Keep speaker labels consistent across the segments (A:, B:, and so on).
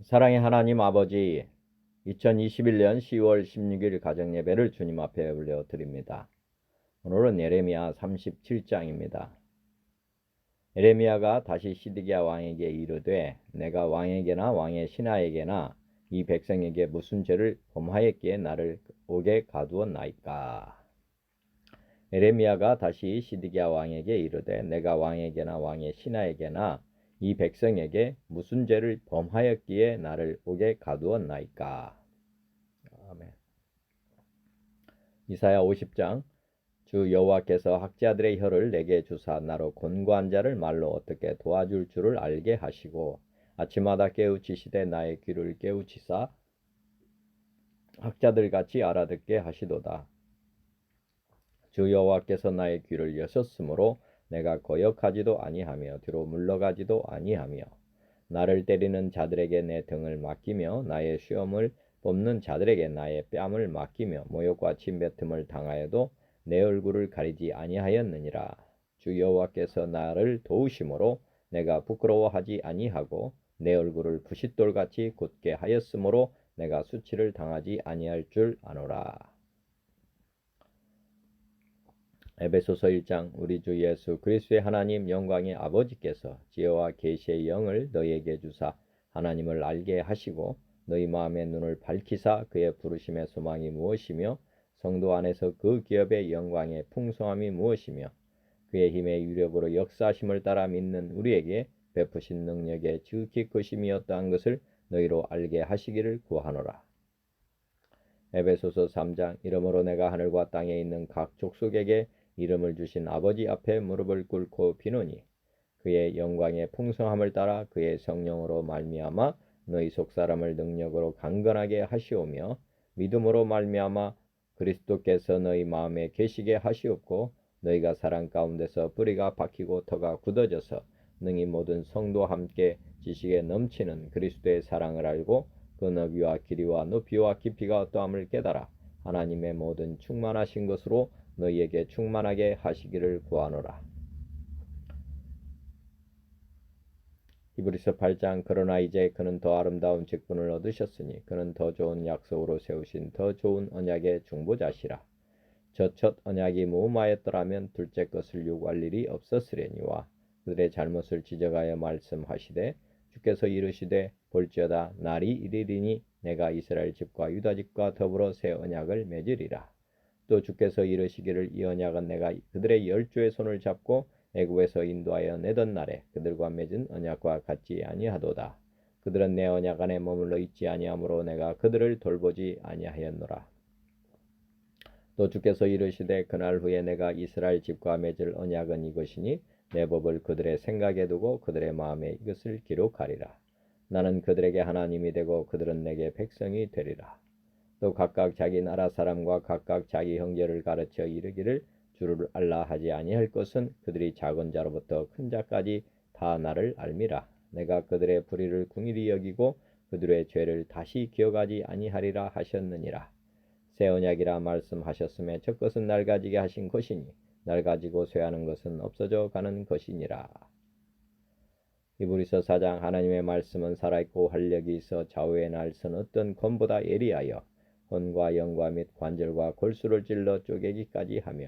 A: 사랑의 하나님 아버지, 2021년 10월 16일 가정예배를 주님 앞에 올려드립니다. 오늘은 예레미야 37장입니다. 예레미야가 다시 시드기야 왕에게 이르되 내가 왕에게나 왕의 신하에게나 이 백성에게 무슨 죄를 범하였기에 나를 옥에 가두었나이까. 예레미야가 다시 시드기야 왕에게 이르되 내가 왕에게나 왕의 신하에게나 이 백성에게 무슨 죄를 범하였기에 나를 옥에 가두었나이까. 아멘. 이사야 50장 주 여호와께서 학자들의 혀를 내게 주사 나로 곤고한 자를 말로 어떻게 도와줄 줄을 알게 하시고 아침마다 깨우치시되 나의 귀를 깨우치사 학자들같이 알아듣게 하시도다. 주 여호와께서 나의 귀를 여셨으므로 내가 거역하지도 아니하며 뒤로 물러가지도 아니하며 나를 때리는 자들에게 내 등을 맡기며 나의 시험을 뽑는 자들에게 나의 뺨을 맡기며 모욕과 침뱉음을 당하여도 내 얼굴을 가리지 아니하였느니라. 주 여호와께서 나를 도우심으로 내가 부끄러워하지 아니하고 내 얼굴을 부싯돌같이 굳게 하였으므로 내가 수치를 당하지 아니할 줄 아노라. 에베소서 1장 우리 주 예수 그리스도의 하나님 영광의 아버지께서 지혜와 계시의 영을 너희에게 주사 하나님을 알게 하시고 너희 마음의 눈을 밝히사 그의 부르심의 소망이 무엇이며 성도 안에서 그 기업의 영광의 풍성함이 무엇이며 그의 힘의 유력으로 역사하심을 따라 믿는 우리에게 베푸신 능력의 지극히 크심이 어떠한 것을 너희로 알게 하시기를 구하노라. 에베소서 3장 이러므로 내가 하늘과 땅에 있는 각 족속에게 이름을 주신 아버지 앞에 무릎을 꿇고 비노니 그의 영광의 풍성함을 따라 그의 성령으로 말미암아 너희 속사람을 능력으로 강건하게 하시오며 믿음으로 말미암아 그리스도께서 너희 마음에 계시게 하시옵고 너희가 사랑 가운데서 뿌리가 박히고 터가 굳어져서 능히 모든 성도와 함께 지식에 넘치는 그리스도의 사랑을 알고 그 너비와 길이와 높이와 깊이가 어떠함을 깨달아 하나님의 모든 충만하신 것으로 너희에게 충만하게 하시기를 구하노라. 히브리서 8장 그러나 이제 그는 더 아름다운 직분을 얻으셨으니 그는 더 좋은 약속으로 세우신 더 좋은 언약의 중보자시라. 저 첫 언약이 무음하였더라면 둘째 것을 요구할 일이 없었으려니와 그들의 잘못을 지적하여 말씀하시되 주께서 이르시되 볼지어다 날이 이르리니 내가 이스라엘 집과 유다 집과 더불어 새 언약을 맺으리라. 또 주께서 이르시기를 이 언약은 내가 그들의 열조의 손을 잡고 애굽에서 인도하여 내던 날에 그들과 맺은 언약과 같지 아니하도다. 그들은 내 언약 안에 머물러 있지 아니하므로 내가 그들을 돌보지 아니하였노라. 또 주께서 이르시되 그날 후에 내가 이스라엘 집과 맺을 언약은 이것이니 내 법을 그들의 생각에 두고 그들의 마음에 이것을 기록하리라. 나는 그들에게 하나님이 되고 그들은 내게 백성이 되리라. 또 각각 자기 나라 사람과 각각 자기 형제를 가르쳐 이르기를 주를 알라 하지 아니할 것은 그들이 작은 자로부터 큰 자까지 다 나를 알미라. 내가 그들의 불의를 궁일이 여기고 그들의 죄를 다시 기억하지 아니하리라 하셨느니라. 새 언약이라 말씀하셨음에 첫 것은 낡아지게 하신 것이니 낡아지고 쇠하는 것은 없어져 가는 것이니라. 히브리서 4장 하나님의 말씀은 살아있고 활력이 있어 좌우의 날선 어떤 검보다 예리하여 혼과 영과 및 관절과 골수를 찔러 쪼개기까지 하며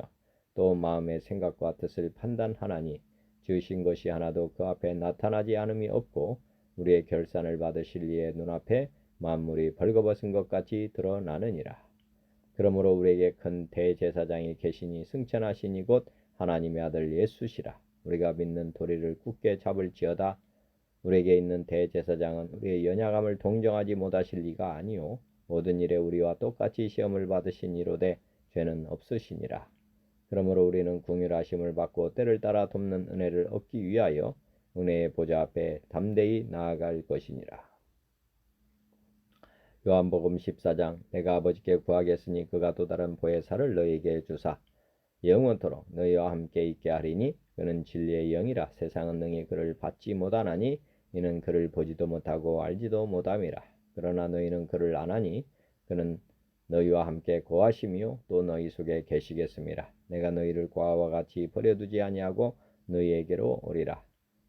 A: 또 마음의 생각과 뜻을 판단하나니 지으신 것이 하나도 그 앞에 나타나지 않음이 없고 우리의 결산을 받으실 이의 눈앞에 만물이 벌거벗은 것 같이 드러나느니라. 그러므로 우리에게 큰 대제사장이 계시니 승천하시니 곧 하나님의 아들 예수시라. 우리가 믿는 도리를 굳게 잡을지어다. 우리에게 있는 대제사장은 우리의 연약함을 동정하지 못하실 리가 아니요 모든 일에 우리와 똑같이 시험을 받으신 이로되 죄는 없으시니라. 그러므로 우리는 긍휼하심을 받고 때를 따라 돕는 은혜를 얻기 위하여 은혜의 보좌 앞에 담대히 나아갈 것이니라. 요한복음 14장 내가 아버지께 구하겠으니 그가 또 다른 보혜사를 너희에게 주사 영원토록 너희와 함께 있게 하리니 그는 진리의 영이라. 세상은 능히 그를 받지 못하나니 이는 그를 보지도 못하고 알지도 못함이라. 그러나 너희는 그를 아나니 그는 너희와 함께 거하시며 또 너희 속에 계시겠습니다. 내가 너희를 고아와 같이 버려두지 아니하고 너희에게로 오리라.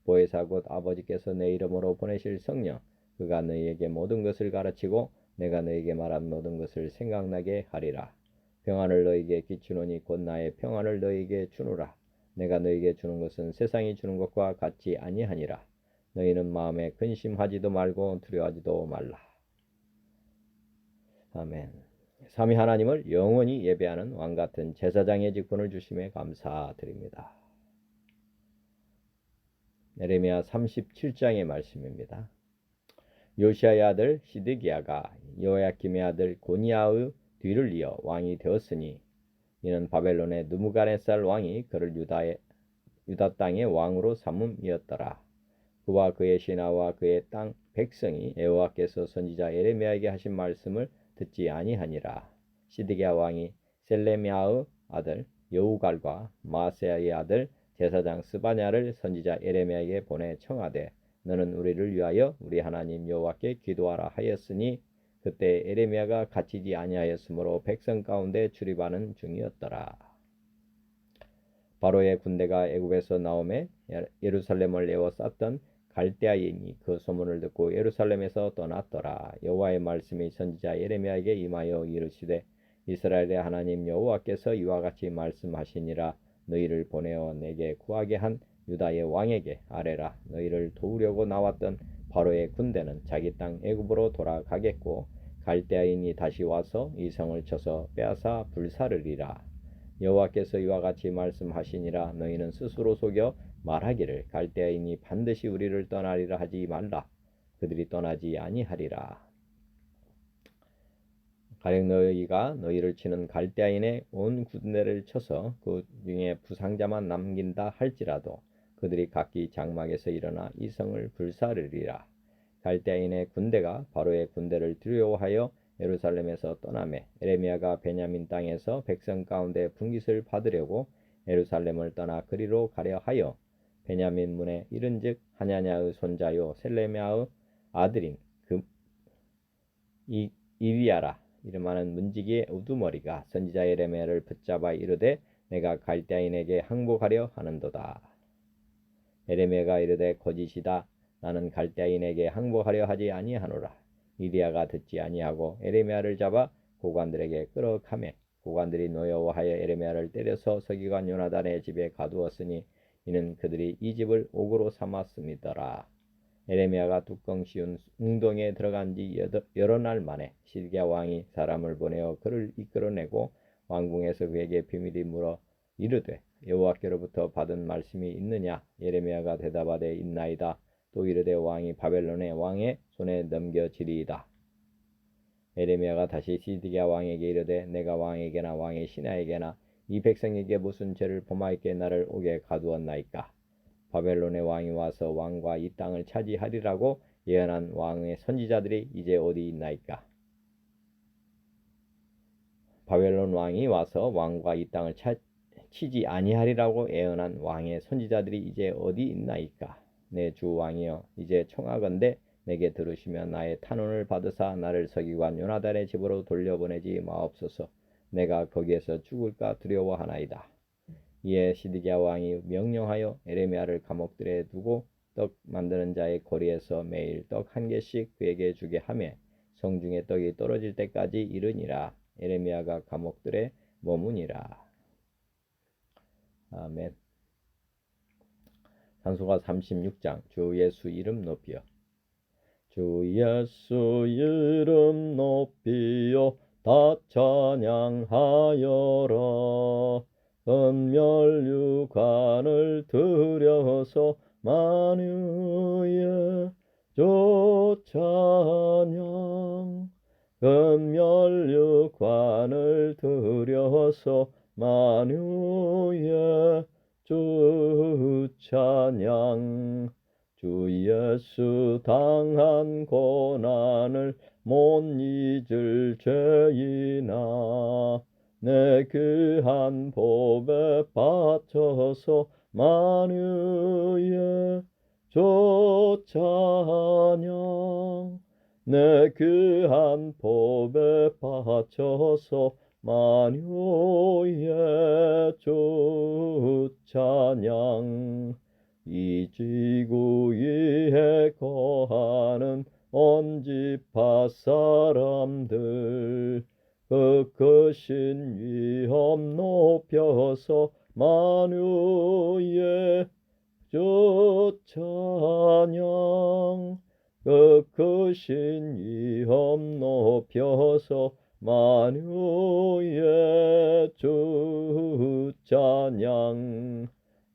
A: 보혜사 곧 아버지께서 내 이름으로 보내실 성령 그가 너희에게 모든 것을 가르치고 내가 너희에게 말한 모든 것을 생각나게 하리라. 평안을 너희에게 끼치노니 곧 나의 평안을 너희에게 주노라. 내가 너희에게 주는 것은 세상이 주는 것과 같지 아니하니라. 너희는 마음에 근심하지도 말고 두려워하지도 말라. 아멘. 삼위 하나님을 영원히 예배하는 왕같은 제사장의 직분을 주심에 감사드립니다. 예레미야 37장의 말씀입니다. 요시아의 아들 시드기야가 여호야김의 아들 고니아의 뒤를 이어 왕이 되었으니 이는 바벨론의 느부갓네살 왕이 그를 유다 땅의 왕으로 삼음이었더라. 그와 그의 신하와 그의 땅 백성이 여호와께서 선지자 예레미야에게 하신 말씀을 듣지 아니하니라. 시드기야 왕이 셀레미야의 아들 여우갈과 마세야의 아들 제사장 스바냐를 선지자 예레미야에게 보내 청하되 너는 우리를 위하여 우리 하나님 여호와께 기도하라 하였으니 그때 예레미야가 갇히지 아니하였으므로 백성 가운데 출입하는 중이었더라. 바로의 군대가 애굽에서 나오매 예루살렘을 에워쌌던 갈대아인이 그 소문을 듣고 예루살렘에서 떠났더라. 여호와의 말씀이 선지자 예레미야에게 임하여 이르시되 이스라엘의 하나님 여호와께서 이와 같이 말씀하시니라. 너희를 보내어 내게 구하게 한 유다의 왕에게 아뢰라. 너희를 도우려고 나왔던 바로의 군대는 자기 땅 애굽으로 돌아가겠고 갈대아인이 다시 와서 이 성을 쳐서 빼앗아 불사르리라. 여호와께서 이와 같이 말씀하시니라. 너희는 스스로 속여 말하기를 갈대아인이 반드시 우리를 떠나리라 하지 말라. 그들이 떠나지 아니하리라. 가령 너희가 너희를 치는 갈대아인의 온 군대를 쳐서 그 중에 부상자만 남긴다 할지라도 그들이 각기 장막에서 일어나 이 성을 불사르리라. 갈대아인의 군대가 바로의 군대를 두려워하여 예루살렘에서 떠나매 예레미야가 베냐민 땅에서 백성 가운데 분깃을 받으려고 예루살렘을 떠나 그리로 가려 하여 베냐민 문에 이른즉 하냐냐의 손자요 셀레미야의 아들인 이리야라 이름하는 문지기의 우두머리가 선지자 예레미야를 붙잡아 이르되 내가 갈대아인에게 항복하려 하는도다. 예레미야가 이르되 거짓이다. 나는 갈대아인에게 항복하려 하지 아니하노라. 이리야가 듣지 아니하고 예레미야를 잡아 고관들에게 끌어가매 고관들이 노여워하여 예레미야를 때려서 서기관 요나단의 집에 가두었으니 이는 그들이 이 집을 옥으로 삼았음이더라. 예레미야가 뚜껑 씌운 웅덩이에 들어간 지 여러 날 만에 시드기야 왕이 사람을 보내어 그를 이끌어내고 왕궁에서 그에게 비밀이 물어 이르되 여호와께로부터 받은 말씀이 있느냐? 예레미야가 대답하되 있나이다. 또 이르되 왕이 바벨론의 왕의 손에 넘겨지리이다. 예레미야가 다시 시드기야 왕에게 이르되 내가 왕에게나 왕의 신하에게나 이 백성에게 무슨 죄를 범하였기에 나를 옥에 가두었나이까? 바벨론의 왕이 와서 왕과 이 땅을 차지하리라고 예언한 왕의 선지자들이 이제 어디 있나이까? 바벨론 왕이 와서 왕과 이 땅을 치지 아니하리라고 예언한 왕의 선지자들이 이제 어디 있나이까? 내 주 왕이여 이제 청하건대 내게 들으시며 나의 탄원을 받으사 나를 서기관 요나단의 집으로 돌려보내지 마옵소서. 내가 거기에서 죽을까 두려워하나이다. 이에 시드기야 왕이 명령하여 예레미야를 감옥들에 두고 떡 만드는 자의 거리에서 매일 떡 한 개씩 그에게 주게 하며 성중에 떡이 떨어질 때까지 이르니라. 예레미야가 감옥들에 머무니라. 아멘. 산수가 36장 주 예수 이름 높이여. 주 예수 이름 높이여 다 찬양하여라. 은멸유관을 들여서 만유의 주 찬양. 은멸유관을 들여서 만유의 주 찬양. 주 예수 당한 고난을 못 잊을 죄이나 내 귀한 복에 바쳐서 만유의 주 찬양. 내 귀한 복에 바쳐서 만유의 주 찬양. 이 지구 위에 거하는 온 유다 사람들 그 크신 위엄 높여서 만유의 주 찬양 그 크신 위엄 높여서 만유의 주 찬양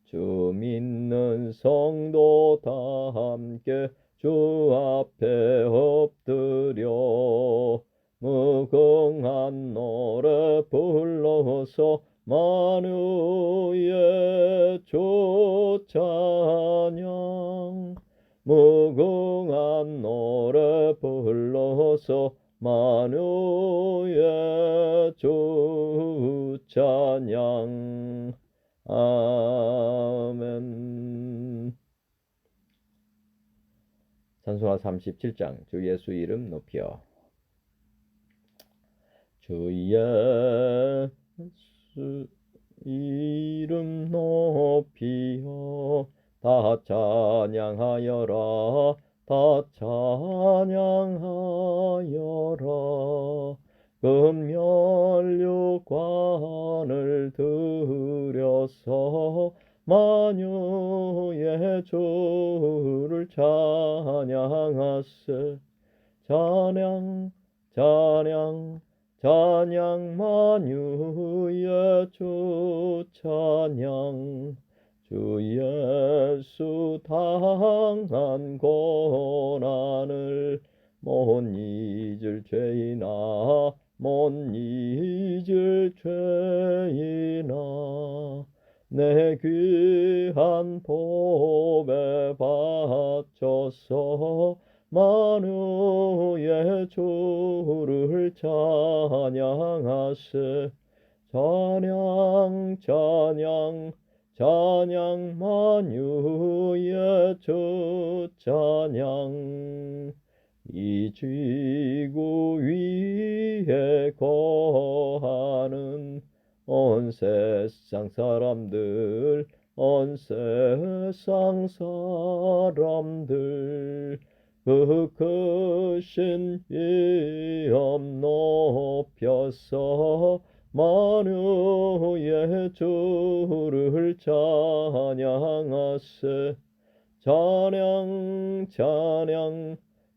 A: 주 믿는 성도 다 함께 주 앞에 엎드려 무궁한 노래 불러서 만유의 주 찬양 무궁한 노래 불러서 만유의 주 찬양 아멘. 찬송가 37장 주 예수 이름 높여 주 예수 이름 높여 다 찬양하여라 다 찬양하여라 금면류관을 들여서 만유의 주를 찬양하세 찬양 찬양 찬양 만유의 주 찬양 주 예수 당한 고난을 못 잊을 죄이나 못 잊을 죄이나 내 귀한 보배 바쳐서 만유의 주를 찬양하세 찬양 찬양 찬양 만유의 주 찬양 이 지구 위에 거하는 온 세상 사람들 온 세상 사람들 그 크신 위엄 높여서 만유의 주를 찬양하세 찬양 찬양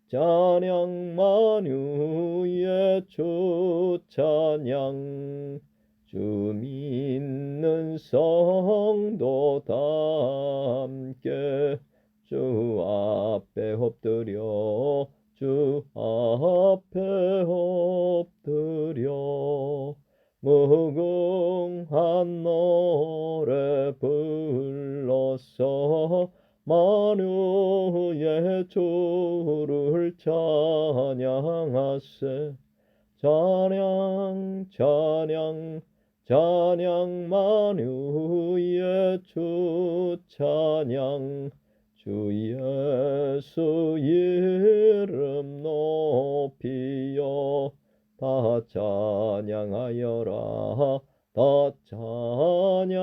A: 찬양 만유의 주 찬양 주 믿는 성도 다 함께 주 앞에 엎드려 주 앞에 엎드려 무궁한 노래 불러서 만유의 주를 찬양하세 찬양 찬양 찬양 만유의 주 찬양 주 예수 이름 높이여 다 찬양하여라 다 찬양하여라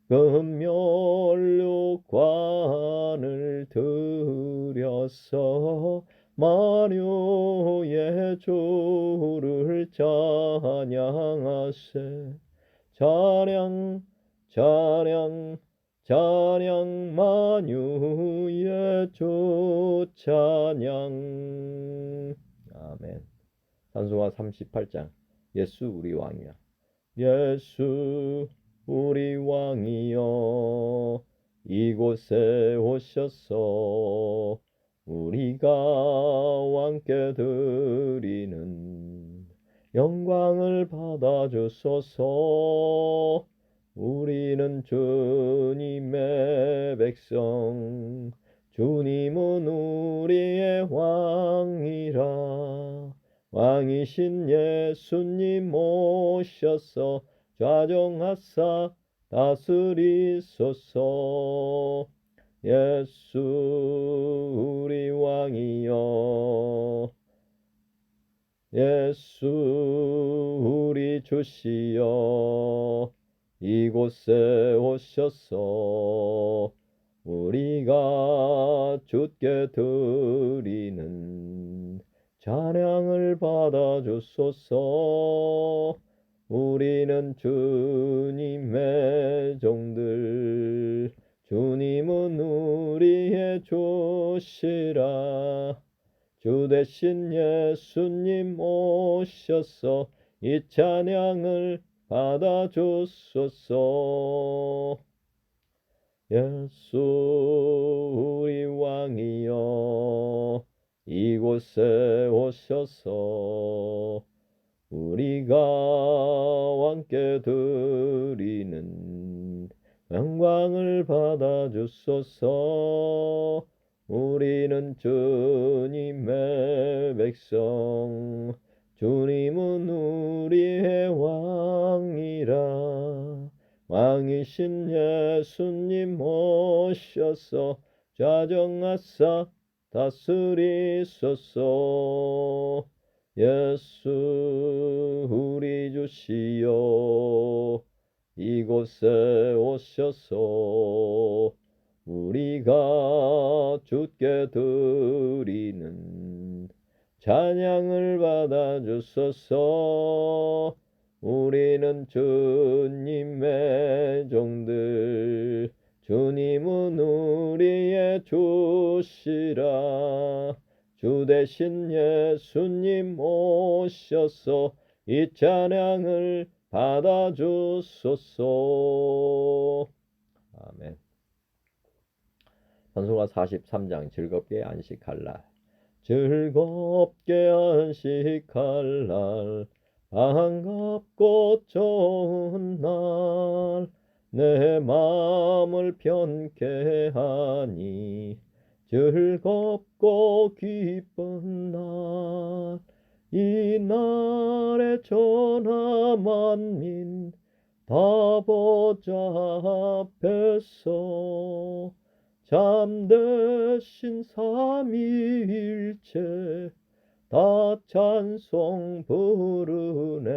A: 금면류관을 들여서 만유의 주를 찬양하세 찬양 찬양 찬양 만유의 주 찬양 아멘. 찬송가 38장 예수 우리 왕이야 예수 우리 왕이여 이곳에 오셔서 우리가 왕께 드리는 영광을 받아주소서 우리는 주님의 백성 주님은 우리의 왕이라 왕이신 예수님 모셔서 좌정하사 다스리소서 예수 우리 왕이여 예수 우리 주시여 이곳에 오셔서 우리가 주께 드리는 찬양을 받아 주소서. 우리는 주님의 종들, 주님은 우리의 주시라. 주 대신 예수님 오셔서 이 찬양을 받아 주소서. 예수 우리 왕이여 이곳에 오셔서 우리가 왕께 드리는 영광을 받아 주소서. 우리는 주님의 백성, 주님은 우리의 왕이라. 왕이신 예수님 오셔서 좌정하사 다스리소서. 예수 우리 주시여 이곳에 오셔서 우리가 주께 드리는 찬양을 받아 주소서. 우리는 주님의 종들, 주님은 우리의 주시라. 주 대신 예수님 오셔서 이 찬양을 받아 주소서. 아멘. 찬송가 43장 즐겁게 안식할 날. 즐겁게 안식할 날, 반갑고 좋은 날, 내 마음을 편케 하니 즐겁고 기쁜 날. 이 날에 전하 만민 다 보좌 앞에서 참되신 삼위일체 다 찬송 부르네.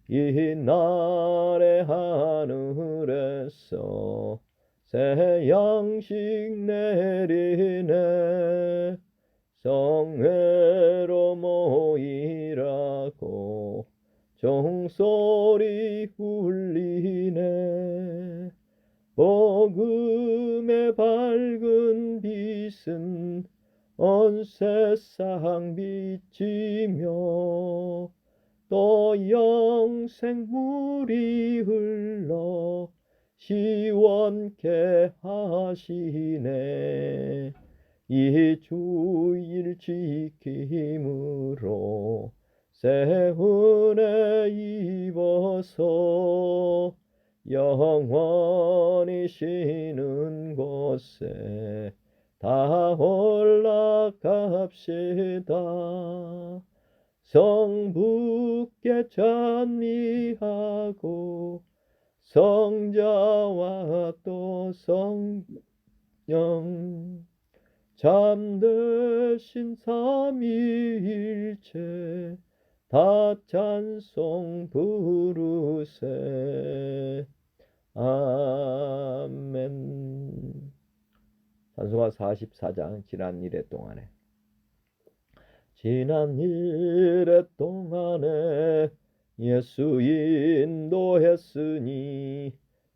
A: 이 날에 하늘에서 새 양식 내리네. 성회로 모이라고 종소리 울리네. 복음의 밝은 빛은 온 세상 비치며 또 영생물이 흘러 시원케 하시네. 이 주일 지킴으로 새 은혜 입어서 영원히 쉬는 곳에 다 올라갑시다. 성부께 찬미하고 성자와 또 성령 참되신 삼위일체 다 찬송 부르세. 아멘. 찬송가 44장 지난 일해 동안에. 지난 일해 동안에 예수 인도했으니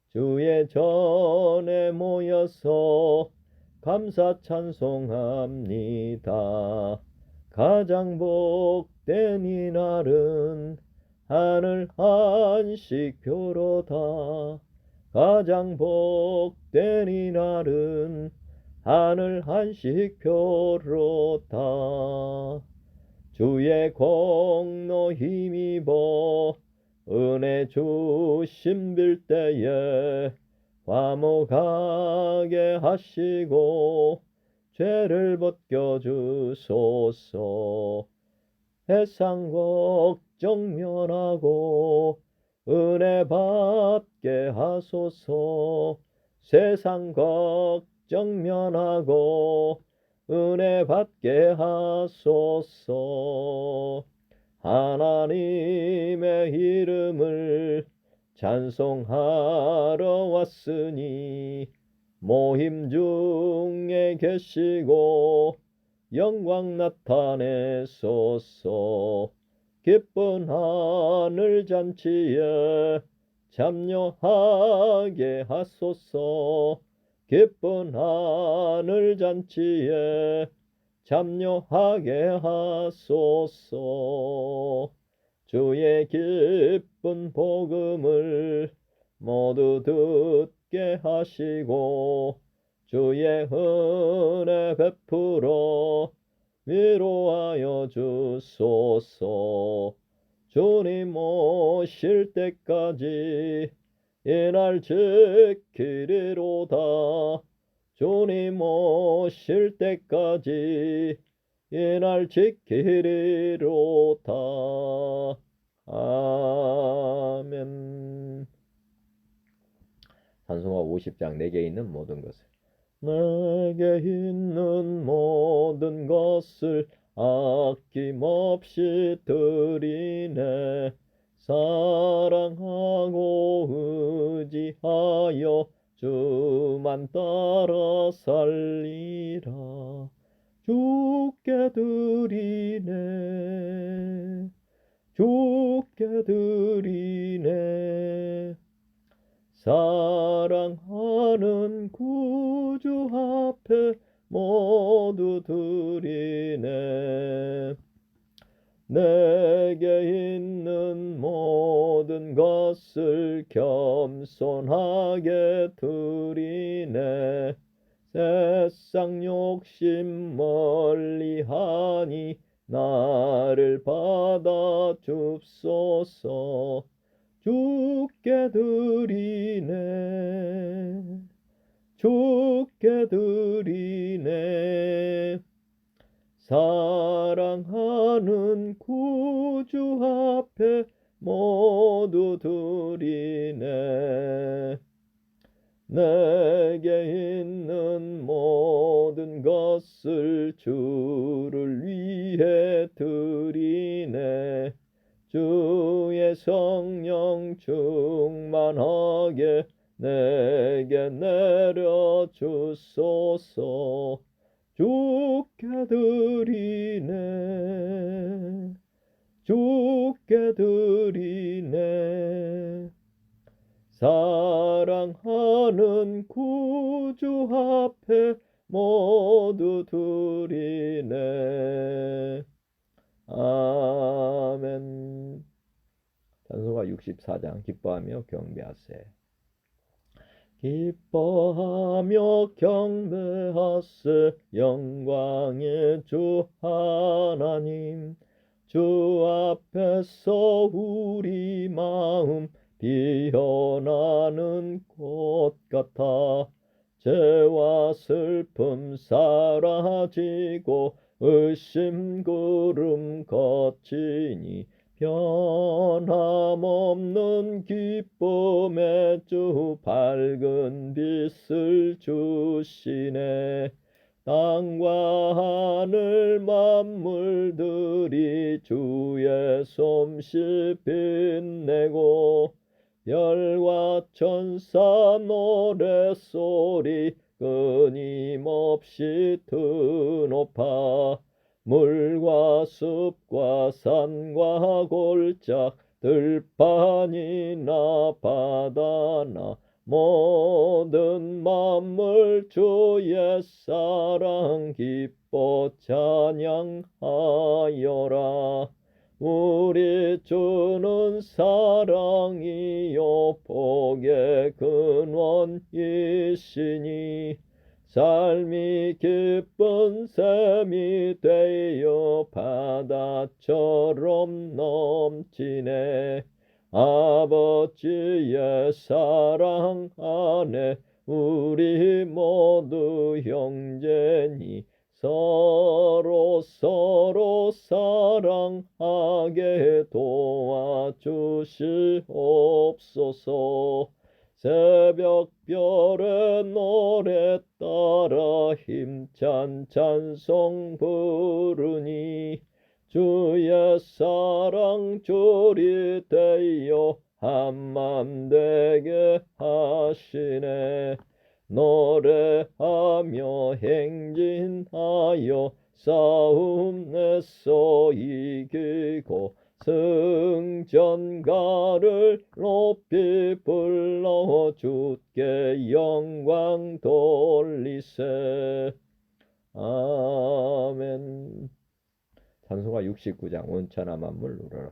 A: 주의 전에 모여서 감사 찬송합니다. 가장 복된 이 날은 하늘 안식표로다. 가장 복된 이 날은 하늘 안식표로다. 주의 공로 힘입어 은혜 주심 빌 때에 화목하게 하시고 죄를 벗겨주소서. 세상 걱정 면하고 은혜 받게 하소서. 세상 걱정 면하고 은혜 받게 하소서. 하나님의 이름을 찬송하러 왔으니 모임 중에 계시고 영광 나타내소서. 기쁜 하늘 잔치에 참여하게 하소서. 기쁜 하늘 잔치에 참여하게 하소서. 주의 기쁜 복음을 모두 듣게 하시고 주의 은혜 베풀어 위로하여 주소서. 주님 오실 때까지 이날 지키리로다. 주님 오실 때까지 이날 지키리로다. 아멘. 찬송가 50장 내게 있는 모든 것을. 내게 있는 모든 것을 아낌없이 드리네. 사랑하고 의지하여 주만 따라 살리라. 주께 드리네. 주께 드리네. 사랑하는 구주 앞에 모두 드리네. 내게 있는 모든 것을 겸손하게 드리네. 세상 욕심 멀리하니 나를 받아 줍소서. 주께 드리네. 주께 드리네. 사랑하는 구주 앞에 모두 드리네. 내게 있는 모든 것을 주를 위해 드리네. 주의 성령 충만하게 내게 내려주소서. 주께 드리네. 주께 드리네. 사랑하는 구주 앞에 모두 드리네. 아멘. 찬송가 64장 기뻐하며 경배하세. 기뻐하며 경배하세. 영광의 주 하나님. 주 앞에서 우리 마음 피어나는 꽃 같아. 죄와 슬픔 사라지고 의심 구름 거치니 변함없는 기쁨의 주 밝은 빛을 주시네. 땅과 하늘 만물들이 주의 솜씨 빛내고 별과 천사 노랫소리 끊임없이 드높아. 물과 숲과 산과 골짝 들판이나 바다나 모든 만물 주의 사랑 기뻐 찬양하여라. 우리 주는 사랑이요 복의 근원이시니 삶이 기쁜 샘이 되어 바다처럼 넘치네. 아버지의 사랑 안에 우리 모두 형제니 서로 사랑하게 도와주시옵소서. 새벽별의 노래 따라 힘찬 찬송 부르니 주의 사랑 줄이 되어 한맘 되게 하시네. 노래하며 행진하여 싸움 내서 이기고 승전가를 높이 불러 주께 영광 돌리세. 아멘. 찬송가 69장 온천하 만물 우러러.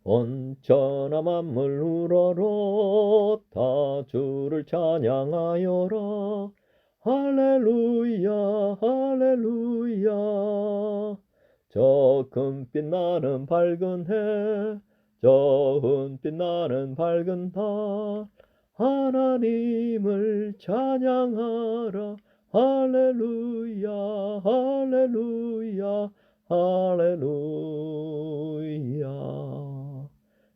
A: 온천하 만물 우러러 다 주를 찬양하여라. 할렐루야 할렐루야. 저 금빛 나는 밝은 해 저 은빛 나는 밝은 달 하나님을 찬양하라. 할렐루야 할렐루야 할렐루야.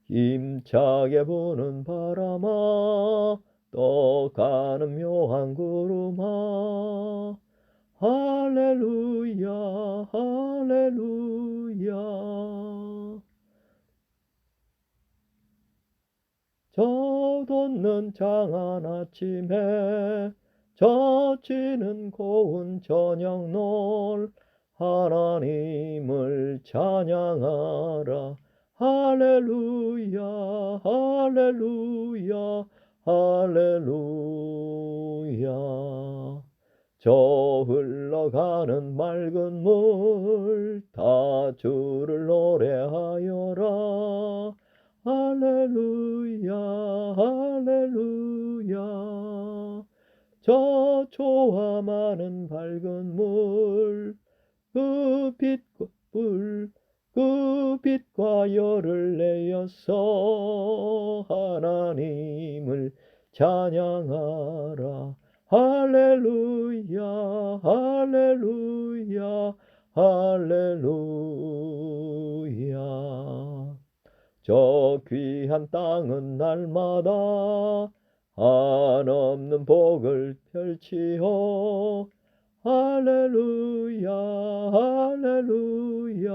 A: 힘차게 부는 바람아 떠가는 묘한 구름아 할렐루야 할렐루야. 저 돋는 장한 아침에 젖히는 고운 저녁놀 하나님을 찬양하라. 할렐루야 할렐루야 할렐루야. 저 흘러가는 맑은 물 다 주를 노래하여라. 할렐루야 할렐루야. 저 조화 많은 밝은 물 그 빛과 열을 내어서 하나님을 찬양하라. 할렐루야 할렐루야 할렐루야. 저 귀한 땅은 날마다 한없는 복을 펼치어 할렐루야 할렐루야.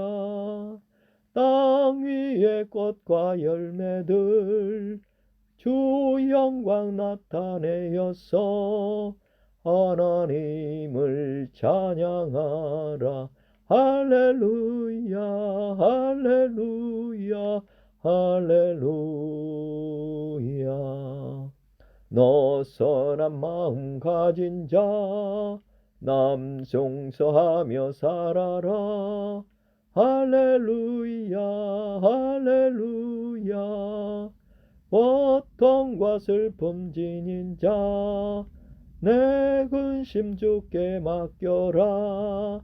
A: 땅 위에 꽃과 열매들 주 영광 나타내어서 하나님을 찬양하라. 할렐루야 할렐루야 할렐루야. 너 선한 마음 가진 자 남송서하며 살아라. 할렐루야 할렐루야. 고통과 슬픔 지닌 자 내 근심 주께 맡겨라.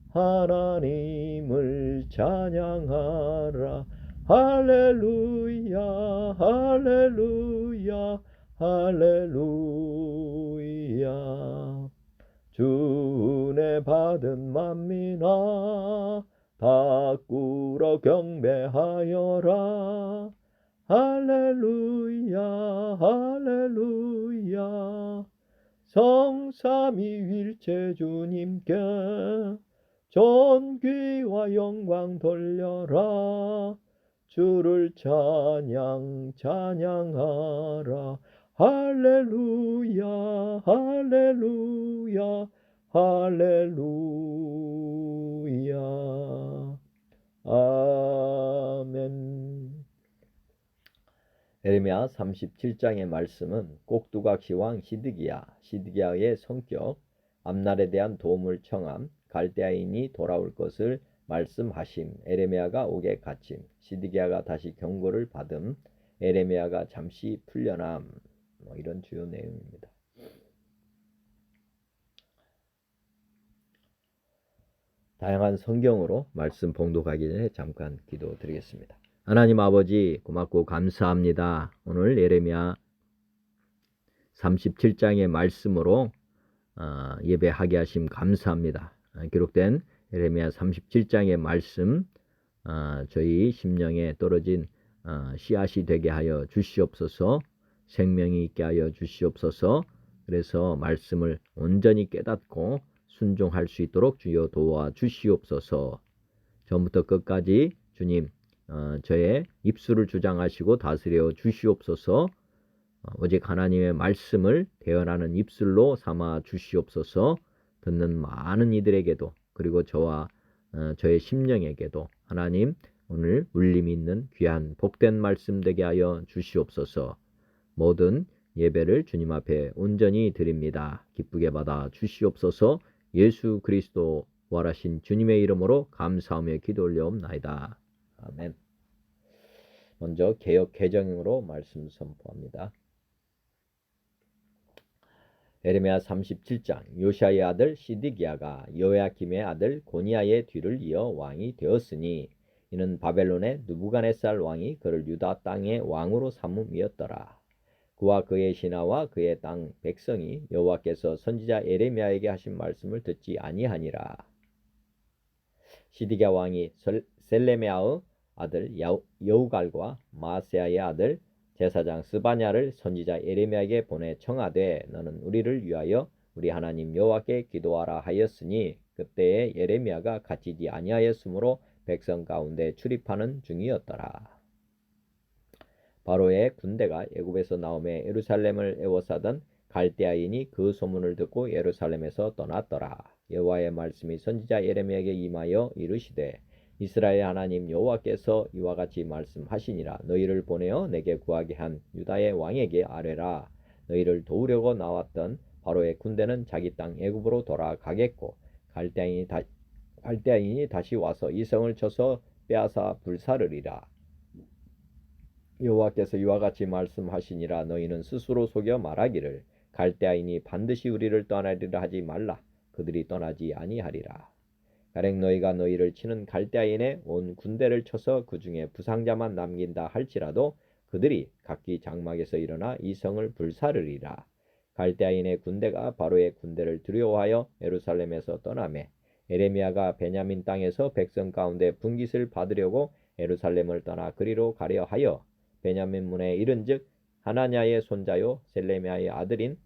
A: 하나님을 찬양하라. 할렐루야 할렐루야 할렐루야. 주 은혜 받은 만민아 다 꿇어 경배하여라. 할렐루야 할렐루야. 성삼위일체 주님께 존귀와 영광 돌려라. 주를 찬양하라. 할렐루야 할렐루야 할렐루야. 아멘. 에레미야 37장의 말씀은 꼭두각시 왕 시드기야의 성격, 앞날에 대한 도움을 청함, 갈대아인이 돌아올 것을 말씀하심, 에레미야가 옥에 갇힘, 시드기야가 다시 경고를 받음, 에레미야가 잠시 풀려남, 이런 주요 내용입니다. 다양한 성경으로 말씀 봉독하기 전에 잠깐 기도드리겠습니다. 하나님 아버지 고맙고 감사합니다. 오늘 에레미야 37장의 말씀으로 예배하게 하심 감사합니다. 기록된 에레미야 37장의 말씀 저희 심령에 떨어진 씨앗이 되게 하여 주시옵소서. 생명이 있게 하여 주시옵소서. 그래서 말씀을 온전히 깨닫고 순종할 수 있도록 주여 도와주시옵소서. 처음부터 끝까지 주님 저의 입술을 주장하시고 다스려 주시옵소서. 오직 하나님의 말씀을 대언하는 입술로 삼아 주시옵소서. 듣는 많은 이들에게도 그리고 저와 저의 심령에게도 하나님 오늘 울림 있는 귀한 복된 말씀 되게 하여 주시옵소서. 모든 예배를 주님 앞에 온전히 드립니다. 기쁘게 받아 주시옵소서. 예수 그리스도 부활하신 주님의 이름으로 감사하며 기도 올려옵나이다. 아멘. 먼저 개역 개정으로 말씀 선포합니다. 에레미야 37장. 요시아의 아들 시드기야가 여호야김의 아들 고니야의 뒤를 이어 왕이 되었으니 이는 바벨론의 느부갓네살 왕이 그를 유다 땅의 왕으로 삼음이었더라. 그와 그의 신하와 그의 땅 백성이 여호와께서 선지자 에레미야에게 하신 말씀을 듣지 아니하니라. 시드기야 왕이 셀레메아의 아들 여우갈과 마세야의 아들 제사장 스바냐를 선지자 에레미야에게 보내 청하되 너는 우리를 위하여 우리 하나님 여호와께 기도하라 하였으니 그때에 에레미야가 갇히지 아니하였으므로 백성 가운데 출입하는 중이었더라. 바로의 군대가 애굽에서 나오매 예루살렘을 에워싸던 갈대아인이 그 소문을 듣고 예루살렘에서 떠났더라. 여호와의 말씀이 선지자 에레미야에게 임하여 이르시되 이스라엘 하나님 여호와께서 이와 같이 말씀하시니라. 너희를 보내어 내게 구하게 한 유다의 왕에게 아뢰라. 너희를 도우려고 나왔던 바로의 군대는 자기 땅 애굽으로 돌아가겠고 갈대아인이 다시 와서 이 성을 쳐서 빼앗아 불사르리라. 여호와께서 이와 같이 말씀하시니라. 너희는 스스로 속여 말하기를 갈대아인이 반드시 우리를 떠나리라 하지 말라. 그들이 떠나지 아니하리라. 가령 너희가 너희를 치는 갈대아인의 온 군대를 쳐서 그 중에 부상자만 남긴다 할지라도 그들이 각기 장막에서 일어나 이 성을 불사르리라. 갈대아인의 군대가 바로의 군대를 두려워하여 예루살렘에서 떠나매 에레미야가 베냐민 땅에서 백성 가운데 분깃을 받으려고 예루살렘을 떠나 그리로 가려 하여 베냐민 문에 이른즉 하나냐의 손자요 셀레미야의 아들인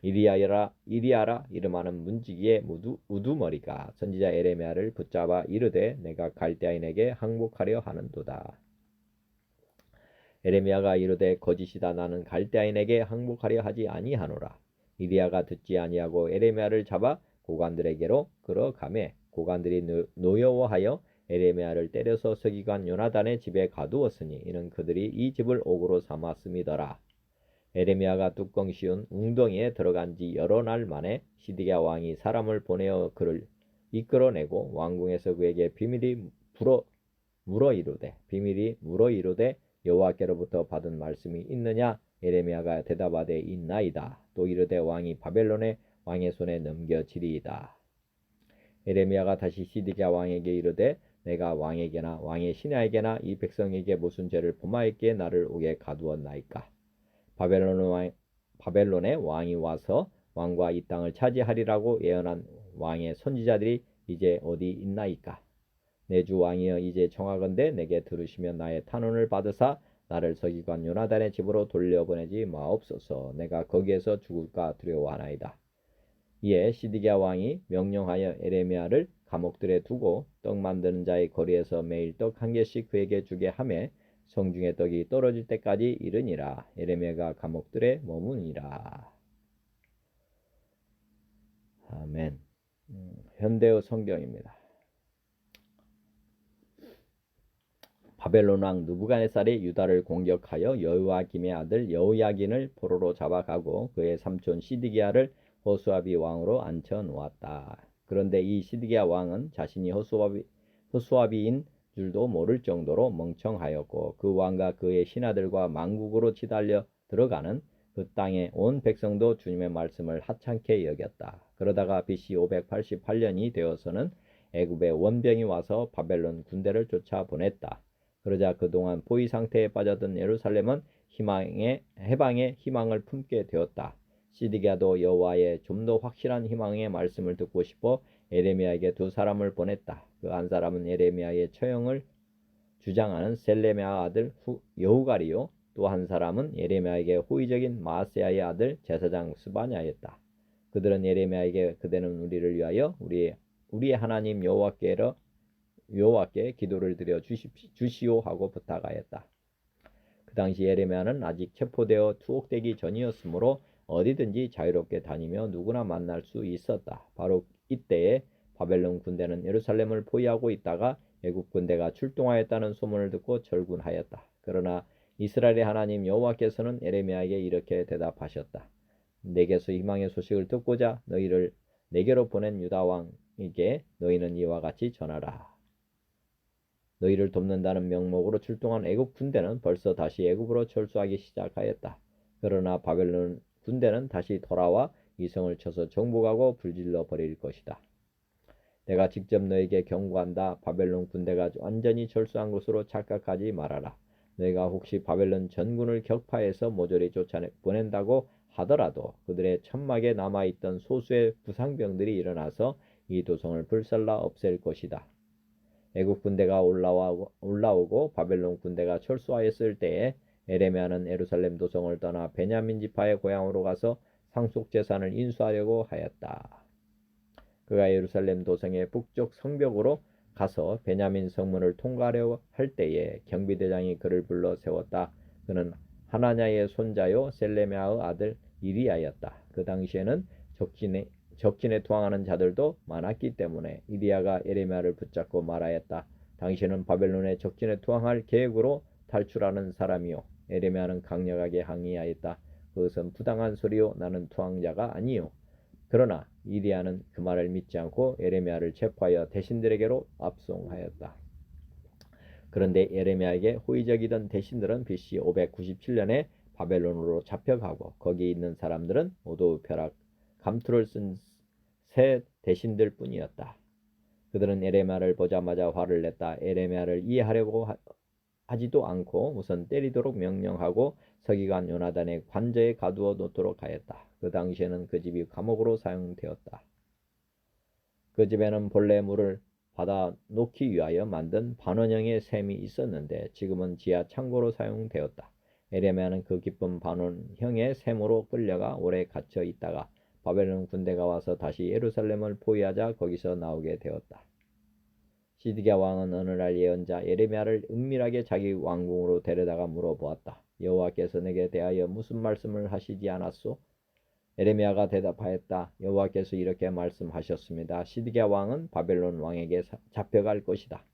A: 이리야라 이름하는 문지기의 우두머리가 선지자 에레미야를 붙잡아 이르되 내가 갈대아인에게 항복하려 하는도다. 에레미야가 이르되 거짓이다. 나는 갈대아인에게 항복하려 하지 아니하노라. 이리야가 듣지 아니하고 에레미야를 잡아 고관들에게로 끌어가매 고관들이 노여워하여 에레미야를 때려서 서기관 요나단의 집에 가두었으니 이는 그들이 이 집을 옥으로 삼았음이더라. 에레미야가 뚜껑 씌운 웅덩이에 들어간 지 여러 날 만에 시드기야 왕이 사람을 보내어 그를 이끌어내고 왕궁에서 그에게 비밀이 물어 이르되 여호와께로부터 받은 말씀이 있느냐? 에레미야가 대답하되 있나이다. 또 이르되 왕이 바벨론의 왕의 손에 넘겨지리이다. 에레미야가 다시 시드기야 왕에게 이르되 내가 왕에게나 왕의 신하에게나 이 백성에게 무슨 죄를 범하였기에 나를 옥에 가두었나이까? 바벨론의 왕이 와서 왕과 이 땅을 차지하리라고 예언한 왕의 선지자들이 이제 어디 있나이까? 내 주 왕이여 이제 청하건대 내게 들으시며 나의 탄원을 받으사 나를 서기관 요나단의 집으로 돌려보내지 마옵소서. 내가 거기에서 죽을까 두려워하나이다. 이에 시드기야 왕이 명령하여 에레미야를 감옥들에 두고 떡 만드는 자의 거리에서 매일 떡 한 개씩 그에게 주게 하매 성중의 떡이 떨어질 때까지 이르니라. 에레미야가 감옥들에 머무니라. 아멘. 현대어 성경입니다. 바벨론 왕 느부갓네살이 유다를 공격하여 여호야김의 아들 여호야긴을 포로로 잡아가고 그의 삼촌 시드기야를 호수아비 왕으로 앉혀 놓았다. 그런데 이 시드기야 왕은 자신이 호수아비인 줄도 모를 정도로 멍청하였고 그 왕과 그의 신하들과 만국으로 치달려 들어가는 그 땅의 온 백성도 주님의 말씀을 하찮게 여겼다. 그러다가 BC 588년이 되어서는 애굽의 원병이 와서 바벨론 군대를 쫓아보냈다. 그러자 그동안 포위 상태에 빠졌던 예루살렘은 해방의 희망을 품게 되었다. 시드기야도 여호와의 좀 더 확실한 희망의 말씀을 듣고 싶어 에레미야에게 두 사람을 보냈다. 그 한 사람은 에레미야의 처형을 주장하는 셀레미야 아들 여우갈이요, 또 한 사람은 에레미야에게 호의적인 마세야의 아들 제사장 스바냐였다. 그들은 에레미야에게 그대는 우리를 위하여 우리의 하나님 여호와께 기도를 드려 주시오 하고 부탁하였다. 그 당시 예레미야는 아직 체포되어 투옥되기 전이었으므로 어디든지 자유롭게 다니며 누구나 만날 수 있었다. 바로 이때에 바벨론 군대는 예루살렘을 포위하고 있다가 애국 군대가 출동하였다는 소문을 듣고 절군하였다. 그러나 이스라엘의 하나님 여호와께서는 예레미야에게 이렇게 대답하셨다. 내게서 희망의 소식을 듣고자 너희를 내게로 보낸 유다 왕에게 너희는 이와 같이 전하라. 너희를 돕는다는 명목으로 출동한 애국 군대는 벌써 다시 애국으로 철수하기 시작하였다. 그러나 바벨론 군대는 다시 돌아와 이성을 쳐서 정복하고 불질러 버릴 것이다. 내가 직접 너에게 경고한다. 바벨론 군대가 완전히 철수한 것으로 착각하지 말아라. 너희가 혹시 바벨론 전군을 격파해서 모조리 쫓아보낸다고 하더라도 그들의 천막에 남아있던 소수의 부상병들이 일어나서 이 도성을 불살라 없앨 것이다. 애국 군대가 올라오고 바벨론 군대가 철수하였을 때에 에레미야는 예루살렘 도성을 떠나 베냐민 지파의 고향으로 가서 상속 재산을 인수하려고 하였다. 그가 예루살렘 도성의 북쪽 성벽으로 가서 베냐민 성문을 통과하려 할 때에 경비대장이 그를 불러 세웠다. 그는 하나냐의 손자요 셀레미야의 아들 이리야였다. 그 당시에는 적진에 투항하는 자들도 많았기 때문에 이리야가 예레미야를 붙잡고 말하였다. 당신은 바벨론의 적진에 투항할 계획으로 탈출하는 사람이요. 예레미야는 강력하게 항의하였다. 그것은 부당한 소리요. 나는 투항자가 아니요. 그러나 이리야는 그 말을 믿지 않고 예레미야를 체포하여 대신들에게로 압송하였다. 그런데 예레미야에게 호의적이던 대신들은 BC 597년에 바벨론으로 잡혀가고 거기 있는 사람들은 모두 벼락 감투를 쓴 새 대신들 뿐이었다. 그들은 예레미야를 보자마자 화를 냈다. 예레미야를 이해하려고 하지도 않고 우선 때리도록 명령하고 서기관 요나단의 관저에 가두어 놓도록 하였다. 그 당시에는 그 집이 감옥으로 사용되었다. 그 집에는 본래 물을 받아 놓기 위하여 만든 반원형의 샘이 있었는데 지금은 지하 창고로 사용되었다. 예레미야는 그 깊은 반원형의 샘으로 끌려가 오래 갇혀 있다가 바벨론 군대가 와서 다시 예루살렘을 포위하자 거기서 나오게 되었다. 시드기야 왕은 어느 날 예언자 예레미야를 은밀하게 자기 왕궁으로 데려다가 물어보았다. 여호와께서 내게 대하여 무슨 말씀을 하시지 않았소? 예레미야가 대답하였다. 여호와께서 이렇게 말씀하셨습니다. 시드기야 왕은 바벨론 왕에게 잡혀갈 것이다.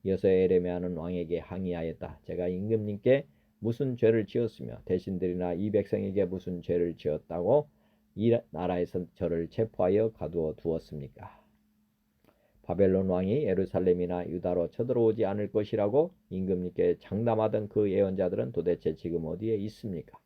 A: 이어서 예레미야는 왕에게 항의하였다. 제가 임금님께 무슨 죄를 지었으며 대신들이나 이 백성에게 무슨 죄를 지었다고 이 나라에서 저를 체포하여 가두어 두었습니까? 바벨론 왕이 예루살렘이나 유다로 쳐들어오지 않을 것이라고 임금님께 장담하던 그 예언자들은 도대체 지금 어디에 있습니까?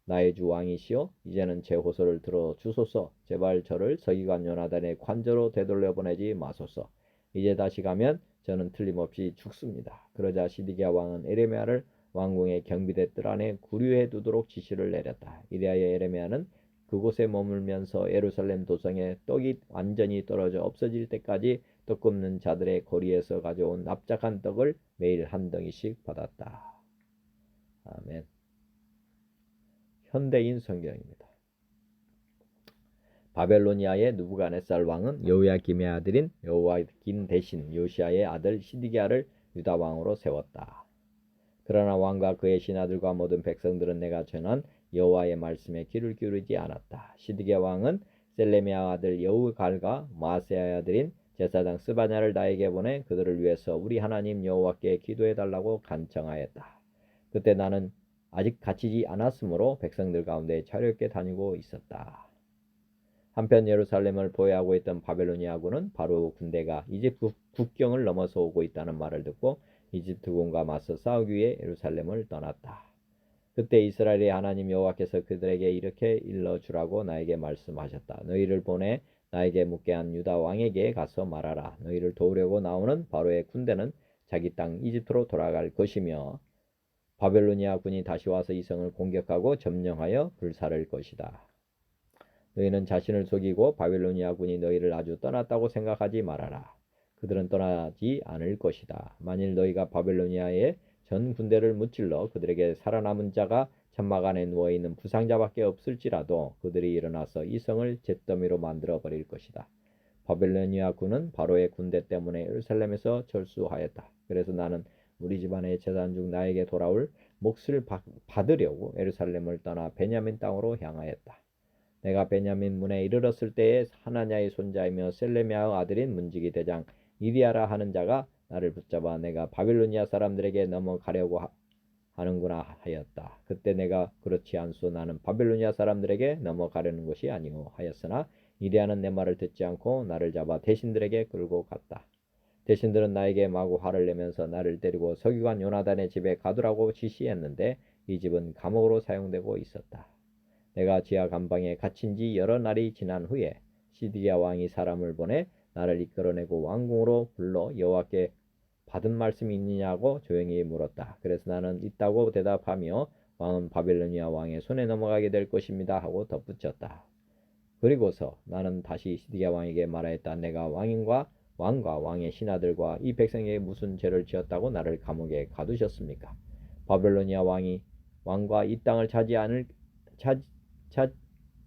A: 나의 주 왕이시여, 이제는 제 호소를 들어 주소서. 제발 저를 서기관 요나단의 관저로 되돌려 보내지 마소서. 이제 다시 가면 저는 틀림없이 죽습니다. 그러자 시드기야 왕은 예레미야를 왕궁의 경비대 뜰 안에 구류해 두도록 지시를 내렸다. 이리하여 예레미야는 그곳에 머물면서 예루살렘 도성에 떡이 완전히 떨어져 없어질 때까지 떡 굽는 자들의 거리에서 가져온 납작한 떡을 매일 한 덩이씩 받았다. 아멘. 현대인 성경입니다. 바벨로니아의 느부갓네살 왕은 여호야김의 아들인 여호야긴 대신 요시야의 아들 시드기야를 유다 왕으로 세웠다. 그러나 왕과 그의 신하들과 모든 백성들은 내가 전한 여호와의 말씀에 귀를 기울이지 않았다. 시드기야 왕은 셀레미야 아들 여우갈과 마세야의 아들인 제사장 스바냐를 나에게 보내 그들을 위해서 우리 하나님 여호와께 기도해달라고 간청하였다. 그때 나는 아직 갇히지 않았으므로 백성들 가운데 자유롭게 다니고 있었다. 한편 예루살렘을 보호하고 있던 바벨로니아군은 바로 군대가 이집트 국경을 넘어서 오고 있다는 말을 듣고 이집트군과 맞서 싸우기 위해 예루살렘을 떠났다. 그때 이스라엘의 하나님 여호와께서 그들에게 이렇게 일러주라고 나에게 말씀하셨다. 너희를 보내 나에게 묻게 한 유다 왕에게 가서 말하라. 너희를 도우려고 나오는 바로의 군대는 자기 땅 이집트로 돌아갈 것이며 바벨로니아 군이 다시 와서 이 성을 공격하고 점령하여 불사를 것이다. 너희는 자신을 속이고 바벨로니아 군이 너희를 아주 떠났다고 생각하지 말아라. 그들은 떠나지 않을 것이다. 만일 너희가 바벨로니아의 전 군대를 무찔러 그들에게 살아남은 자가 천막 안에 누워있는 부상자밖에 없을지라도 그들이 일어나서 이 성을 잿더미로 만들어 버릴 것이다. 바벨로니아 군은 바로의 군대 때문에 예루살렘에서 철수하였다. 그래서 나는 우리 집안의 재산 중 나에게 돌아올 몫을 받으려고 예루살렘을 떠나 베냐민 땅으로 향하였다. 내가 베냐민 문에 이르렀을 때에 하나냐의 손자이며 셀레미야의 아들인 문지기 대장 이리야라 하는 자가 나를 붙잡아 내가 바빌로니아 사람들에게 넘어가려고 하는구나 하였다. 그때 내가 그렇지 않소. 나는 바빌로니아 사람들에게 넘어가려는 것이 아니오 하였으나 이리야는 내 말을 듣지 않고 나를 잡아 대신들에게 끌고 갔다. 대신들은 나에게 마구 화를 내면서 나를 데리고 서기관 요나단의 집에 가두라고 지시했는데 이 집은 감옥으로 사용되고 있었다. 내가 지하 감방에 갇힌 지 여러 날이 지난 후에 시드기야 왕이 사람을 보내 나를 이끌어내고 왕궁으로 불러 여호와께 받은 말씀이 있느냐고 조용히 물었다. 그래서 나는 있다고 대답하며 왕은 바빌로니아 왕의 손에 넘어가게 될 것입니다 하고 덧붙였다. 그리고서 나는 다시 시드기야 왕에게 말하였다. 내가 왕과 왕의 신하들과 이 백성에게 무슨 죄를 지었다고 나를 감옥에 가두셨습니까? 바빌로니아 왕과 이 땅을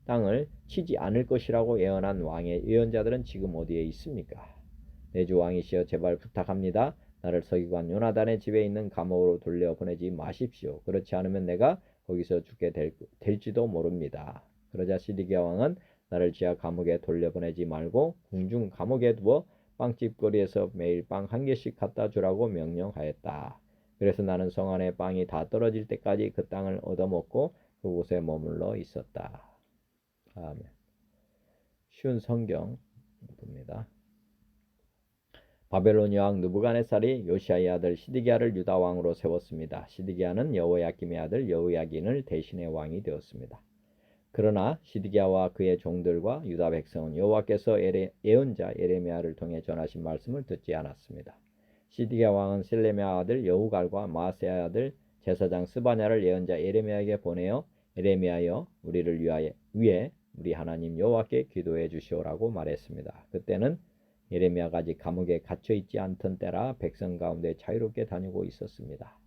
A: 땅을 치지 않을 것이라고 예언한 왕의 예언자들은 지금 어디에 있습니까? 내 주 왕이시여 제발 부탁합니다. 나를 서기관 요나단의 집에 있는 감옥으로 돌려보내지 마십시오. 그렇지 않으면 내가 거기서 죽게 될지도 모릅니다. 그러자 시드기야 왕은 나를 지하 감옥에 돌려보내지 말고 궁중 감옥에 두어 빵집 거리에서 매일 빵 한 개씩 갖다 주라고 명령하였다. 그래서 나는 성 안에 빵이 다 떨어질 때까지 그 땅을 얻어먹고 그곳에 머물러 있었다. 아멘. 쉬운 성경 봅니다. 바벨로니아 왕 느부갓네살이 요시야의 아들 시드기야를 유다 왕으로 세웠습니다. 시드기야는 여호야김의 아들 여호야긴을 대신해 왕이 되었습니다. 그러나 시드기야와 그의 종들과 유다 백성은 여호와께서 예언자 예레미야를 통해 전하신 말씀을 듣지 않았습니다. 시드기야 왕은 셀레미야 아들 여후갈과 마아세야 아들 제사장 스바냐를 예언자 예레미야에게 보내어 예레미야여 우리를 위해 우리 하나님 여호와께 기도해 주시오라고 말했습니다. 그때는 예레미야가 아직 감옥에 갇혀 있지 않던 때라 백성 가운데 자유롭게 다니고 있었습니다.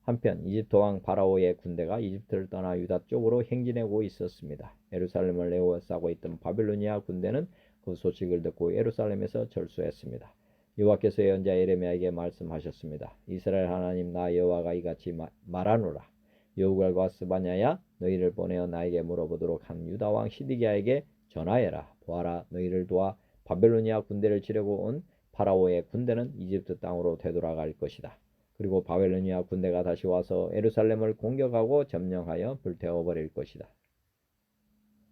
A: 한편 이집트 왕 바라오의 군대가 이집트를 떠나 유다 쪽으로 행진하고 있었습니다. 예루살렘을 에워싸고 있던 바빌로니아 군대는 그 소식을 듣고 예루살렘에서 절수했습니다. 여호와께서 예언자 예레미야에게 말씀하셨습니다. 이스라엘 하나님 나 여호와가 이같이 말하노라. 여후갈과 스바냐야 너희를 보내어 나에게 물어보도록 한 유다 왕 시드기야에게 전하여라. 보아라 너희를 도와 바벨로니아 군대를 치려고 온 파라오의 군대는 이집트 땅으로 되돌아갈 것이다. 그리고 바벨로니아 군대가 다시 와서 예루살렘을 공격하고 점령하여 불태워버릴 것이다.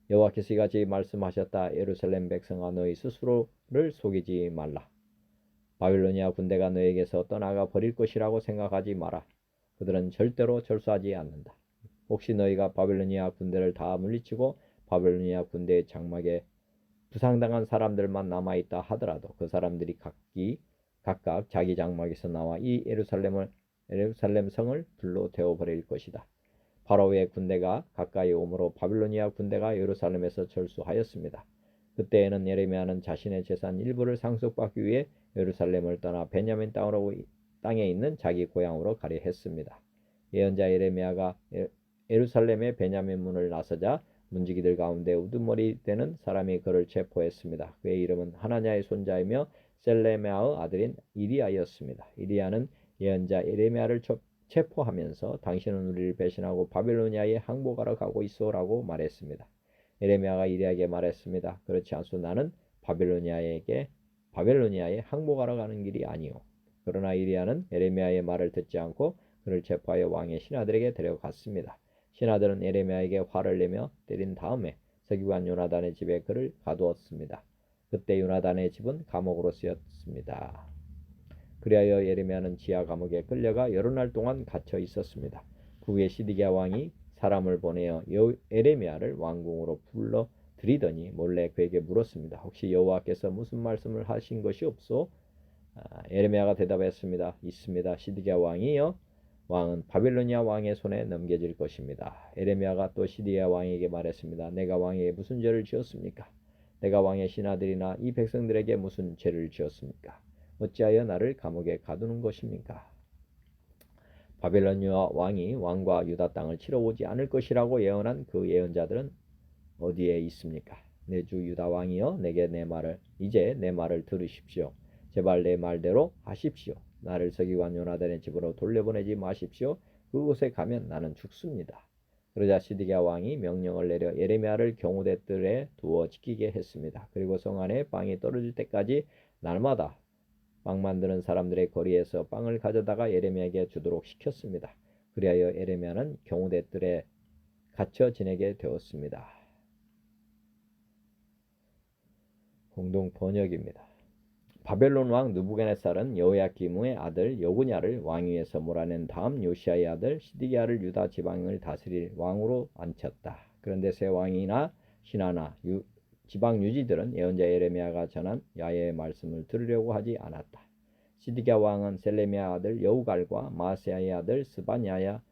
A: 여호와께서 이같이 말씀하셨다. 예루살렘 백성아 너희 스스로를 속이지 말라. 바벨로니아 군대가 너에게서 떠나가 버릴 것이라고 생각하지 마라. 그들은 절대로 절수하지 않는다. 혹시 너희가 바벨로니아 군대를 다 물리치고 바벨로니아 군대의 장막에 부상당한 사람들만 남아있다 하더라도 그 사람들이 각각 자기 장막에서 나와 이 예루살렘 성을 불로 태워버릴 것이다. 바로의 군대가 가까이 오므로 바빌로니아 군대가 예루살렘에서 절수하였습니다. 그때에는 예레미야는 자신의 재산 일부를 상속받기 위해 예루살렘을 떠나 베냐민 땅에 있는 자기 고향으로 가려 했습니다. 예언자 예레미야가 예루살렘의 베냐민 문을 나서자 문지기들 가운데 우두머리 되는 사람이 그를 체포했습니다. 그의 이름은 하나냐의 손자이며 셀레미야의 아들인 이리야였습니다. 이리야는 예언자 예레미야를 체포하면서 당신은 우리를 배신하고 바빌로니아에 항복하러 가고 있어라고 말했습니다. 예레미야가 이리야에게 말했습니다. 그렇지 않소. 나는 바빌로니아에 항복하러 가는 길이 아니오. 그러나 이리야는 예레미야의 말을 듣지 않고 그를 체포하여 왕의 신하들에게 데려갔습니다. 신하들은 예레미야에게 화를 내며 때린 다음에 서기관 요나단의 집에 그를 가두었습니다. 그때 요나단의 집은 감옥으로 쓰였습니다. 그리하여 예레미야는 지하 감옥에 끌려가 여러 날 동안 갇혀 있었습니다. 그 후에 시드기야 왕이 사람을 보내어 예레미야를 왕궁으로 불러 들이더니 몰래 그에게 물었습니다. 혹시 여호와께서 무슨 말씀을 하신 것이 없소? 예레미야가 대답했습니다. 있습니다. 시드기야 왕이여 왕은 바빌로니아 왕의 손에 넘겨질 것입니다. 예레미야가 또 시드기야 왕에게 말했습니다. 내가 왕에게 무슨 죄를 지었습니까? 내가 왕의 신하들이나 이 백성들에게 무슨 죄를 지었습니까? 어찌하여 나를 감옥에 가두는 것입니까? 바빌로니아 왕이 왕과 유다 땅을 치러 오지 않을 것이라고 예언한 그 예언자들은 어디에 있습니까? 내 주 유다 왕이여 내게 이제 내 말을 들으십시오. 제발 내 말대로 하십시오. 나를 서기관 요나단의 집으로 돌려보내지 마십시오. 그곳에 가면 나는 죽습니다. 그러자 시드기야 왕이 명령을 내려 예레미야를 경호대 뜰에 두어 지키게 했습니다. 그리고 성 안에 빵이 떨어질 때까지 날마다 빵 만드는 사람들의 거리에서 빵을 가져다가 예레미야에게 주도록 시켰습니다. 그리하여 예레미야는 경호대 뜰에 갇혀 지내게 되었습니다. 공동 번역입니다. 바벨론 왕 느부갓네살은 여호야김의 아들 여고냐를 왕위에서 몰아낸 다음 요시야의 아들 시드기야를 유다 지방을 다스릴 왕으로 앉혔다. 그런데 새 왕이나 신하나 지방 유지들은 예언자 예레미야가 전한 야훼의 말씀을 들으려고 하지 않았다. 시드기야 왕은 셀레미야 아들 여우갈과 마아세야의 아들 스바니야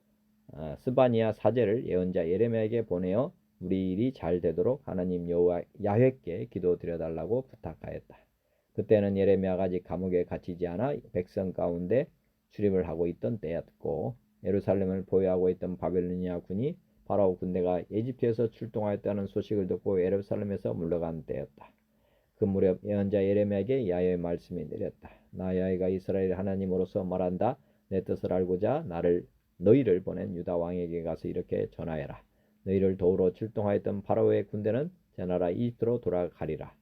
A: 사제를 예언자 예레미야에게 보내어 우리 일이 잘 되도록 하나님 여호와 야훼께 기도드려달라고 부탁하였다. 그때는 예레미야가 아직 감옥에 갇히지 않아 백성 가운데 출입을 하고 있던 때였고, 예루살렘을 보유하고 있던 바벨로니아 군이 파라오 군대가 이집트에서 출동하였다는 소식을 듣고 예루살렘에서 물러간 때였다. 그 무렵 예언자 예레미야에게 야훼의 말씀이 내렸다. 나 야훼가 이스라엘 하나님으로서 말한다. 내 뜻을 알고자 너희를 보낸 유다 왕에게 가서 이렇게 전하여라. 너희를 도우러 출동하였던 파라오의 군대는 제 나라 이집트로 돌아가리라.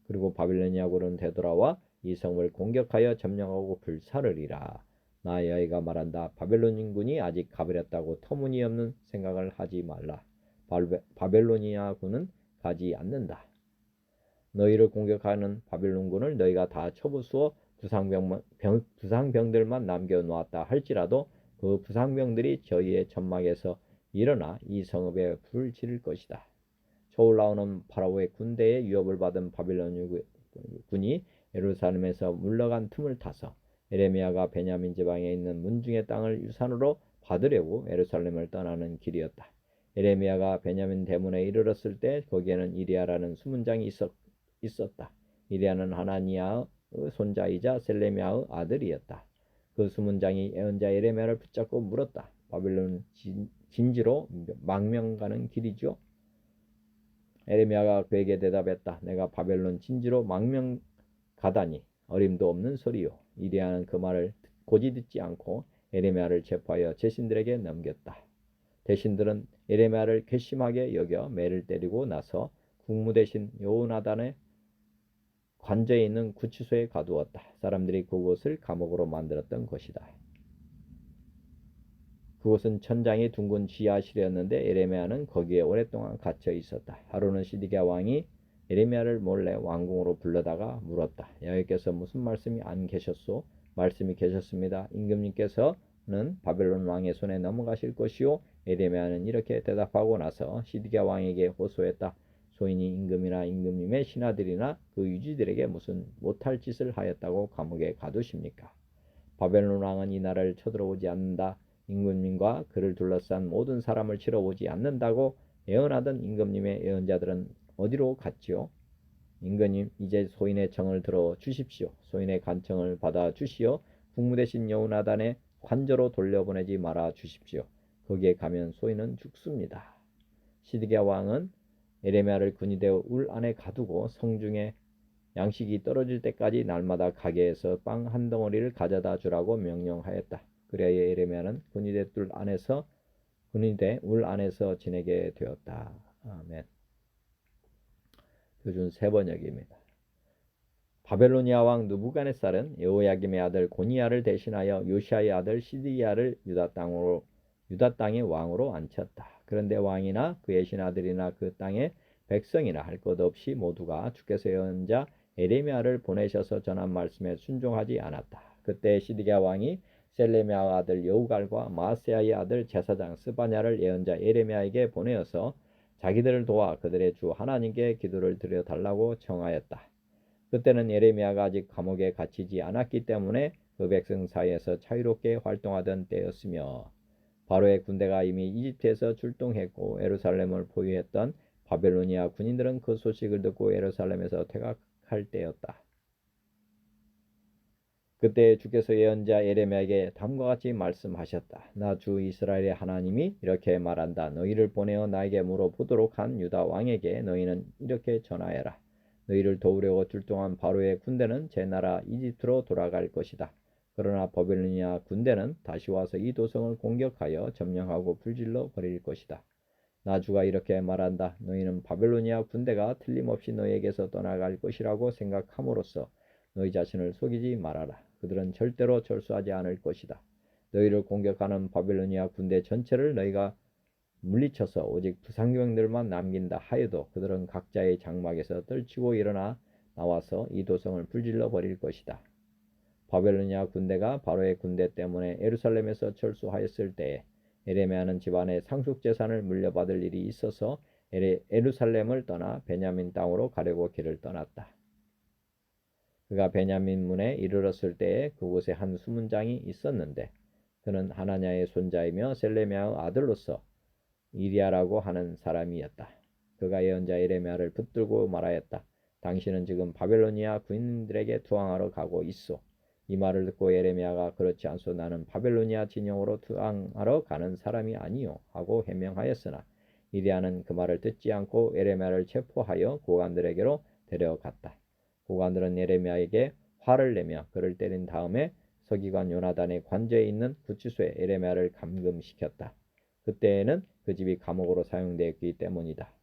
A: 그리고 바빌로니아군은 되돌아와 이 성을 공격하여 점령하고 불사르리라. 나 야훼가 말한다. 바벨론군이 아직 가버렸다고 터무니없는 생각을 하지 말라. 바벨로니아군은 가지 않는다. 너희를 공격하는 바벨론군을 너희가 다 쳐부수어 부상병들만 남겨놓았다 할지라도 그 부상병들이 저희의 천막에서 일어나 이 성읍에 불을 지를 것이다. 초올라오는 파라오의 군대에 위협을 받은 바빌론군이 예루살렘에서 물러간 틈을 타서 예레미야가 베냐민 지방에 있는 문중의 땅을 유산으로 받으려고 예루살렘을 떠나는 길이었다. 예레미야가 베냐민 대문에 이르렀을 때 거기에는 이리야라는 수문장이 있었다. 이리야는 하나니야의 손자이자 셀레미야의 아들이었다. 그 수문장이 예언자 예레미야를 붙잡고 물었다. 바빌론 진지로 망명 가는 길이죠? 예레미야가 그에게 대답했다. 내가 바벨론 진지로 망명 가다니 어림도 없는 소리요. 이리야는 그 말을 고지 듣지 않고 예레미야를 체포하여 제신들에게 넘겼다. 대신들은 예레미야를 괘씸하게 여겨 매를 때리고 나서 국무대신 여호나단의 관저에 있는 구치소에 가두었다. 사람들이 그곳을 감옥으로 만들었던 것이다. 그곳은 천장이 둥근 지하실이었는데 예레미야는 거기에 오랫동안 갇혀 있었다. 하루는 시드기야 왕이 예레미야를 몰래 왕궁으로 불러다가 물었다. 야훼께서 무슨 말씀이 안 계셨소? 말씀이 계셨습니다. 임금님께서는 바벨론 왕의 손에 넘어가실 것이요. 예레미야는 이렇게 대답하고 나서 시드기야 왕에게 호소했다. 소인이 임금이나 임금님의 신하들이나 그 유지들에게 무슨 못할 짓을 하였다고 감옥에 가두십니까? 바벨론 왕은 이 나라를 쳐들어오지 않는다. 임금님과 그를 둘러싼 모든 사람을 치러오지 않는다고 예언하던 임금님의 예언자들은 어디로 갔지요? 임금님, 이제 소인의 청을 들어 주십시오. 소인의 간청을 받아 주시어 국무대신 여호나단의 관저로 돌려보내지 말아 주십시오. 거기에 가면 소인은 죽습니다. 시드기야 왕은 예레미야를 군의대의 울 안에 가두고 성중에 양식이 떨어질 때까지 날마다 가게에서 빵 한 덩어리를 가져다 주라고 명령하였다. 그래야 예레미야는 군의대 울 안에서 지내게 되었다. 아멘. 표준 세번역입니다. 바벨로니아 왕 느부갓네살은 여호야김의 아들 고니야를 대신하여 요시야의 아들 시드기야를 유다 땅의 왕으로 앉혔다. 그런데 왕이나 그의 신하들이나 그 땅의 백성이나 할 것 없이 모두가 주께서 예언자 예레미야를 보내셔서 전한 말씀에 순종하지 않았다. 그때 시드기야 왕이 셀레미야 아들 여우갈과 마아세야의 아들 제사장 스바냐를 예언자 예레미야에게 보내어서 자기들을 도와 그들의 주 하나님께 기도를 드려달라고 청하였다. 그때는 예레미야가 아직 감옥에 갇히지 않았기 때문에 그 백성 사이에서 자유롭게 활동하던 때였으며 바로의 군대가 이미 이집트에서 출동했고 예루살렘을 포위했던 바벨로니아 군인들은 그 소식을 듣고 예루살렘에서 퇴각할 때였다. 그때 주께서 예언자 예레미야에게 다음과 같이 말씀하셨다. 나 주 이스라엘의 하나님이 이렇게 말한다. 너희를 보내어 나에게 물어보도록 한 유다 왕에게 너희는 이렇게 전하여라. 너희를 도우려고 출동한 바로의 군대는 제 나라 이집트로 돌아갈 것이다. 그러나 바벨로니아 군대는 다시 와서 이 도성을 공격하여 점령하고 불질러 버릴 것이다. 나 주가 이렇게 말한다. 너희는 바벨로니아 군대가 틀림없이 너희에게서 떠나갈 것이라고 생각함으로써 너희 자신을 속이지 말아라. 그들은 절대로 철수하지 않을 것이다. 너희를 공격하는 바벨로니아 군대 전체를 너희가 물리쳐서 오직 부상병들만 남긴다 하여도 그들은 각자의 장막에서 떨치고 일어나 나와서 이 도성을 불질러 버릴 것이다. 바벨로니아 군대가 바로의 군대 때문에 예루살렘에서 철수하였을 때에 에레미야는 집안의 상속재산을 물려받을 일이 있어서 예루살렘을 떠나 베냐민 땅으로 가려고 길을 떠났다. 그가 베냐민 문에 이르렀을 때에 그곳에 한 수문장이 있었는데 그는 하나냐의 손자이며 셀레미야의 아들로서 이리야라고 하는 사람이었다. 그가 예언자 예레미야를 붙들고 말하였다. 당신은 지금 바벨로니아 군인들에게 투항하러 가고 있소. 이 말을 듣고 예레미야가 그렇지 않소. 나는 바벨로니아 진영으로 투항하러 가는 사람이 아니요 하고 해명하였으나 이리야는 그 말을 듣지 않고 예레미야를 체포하여 고관들에게로 데려갔다. 고관들은 예레미야에게 화를 내며 그를 때린 다음에 서기관 요나단의 관저에 있는 구치소에 예레미야를 감금시켰다. 그때에는 그 집이 감옥으로 사용되었기 때문이다.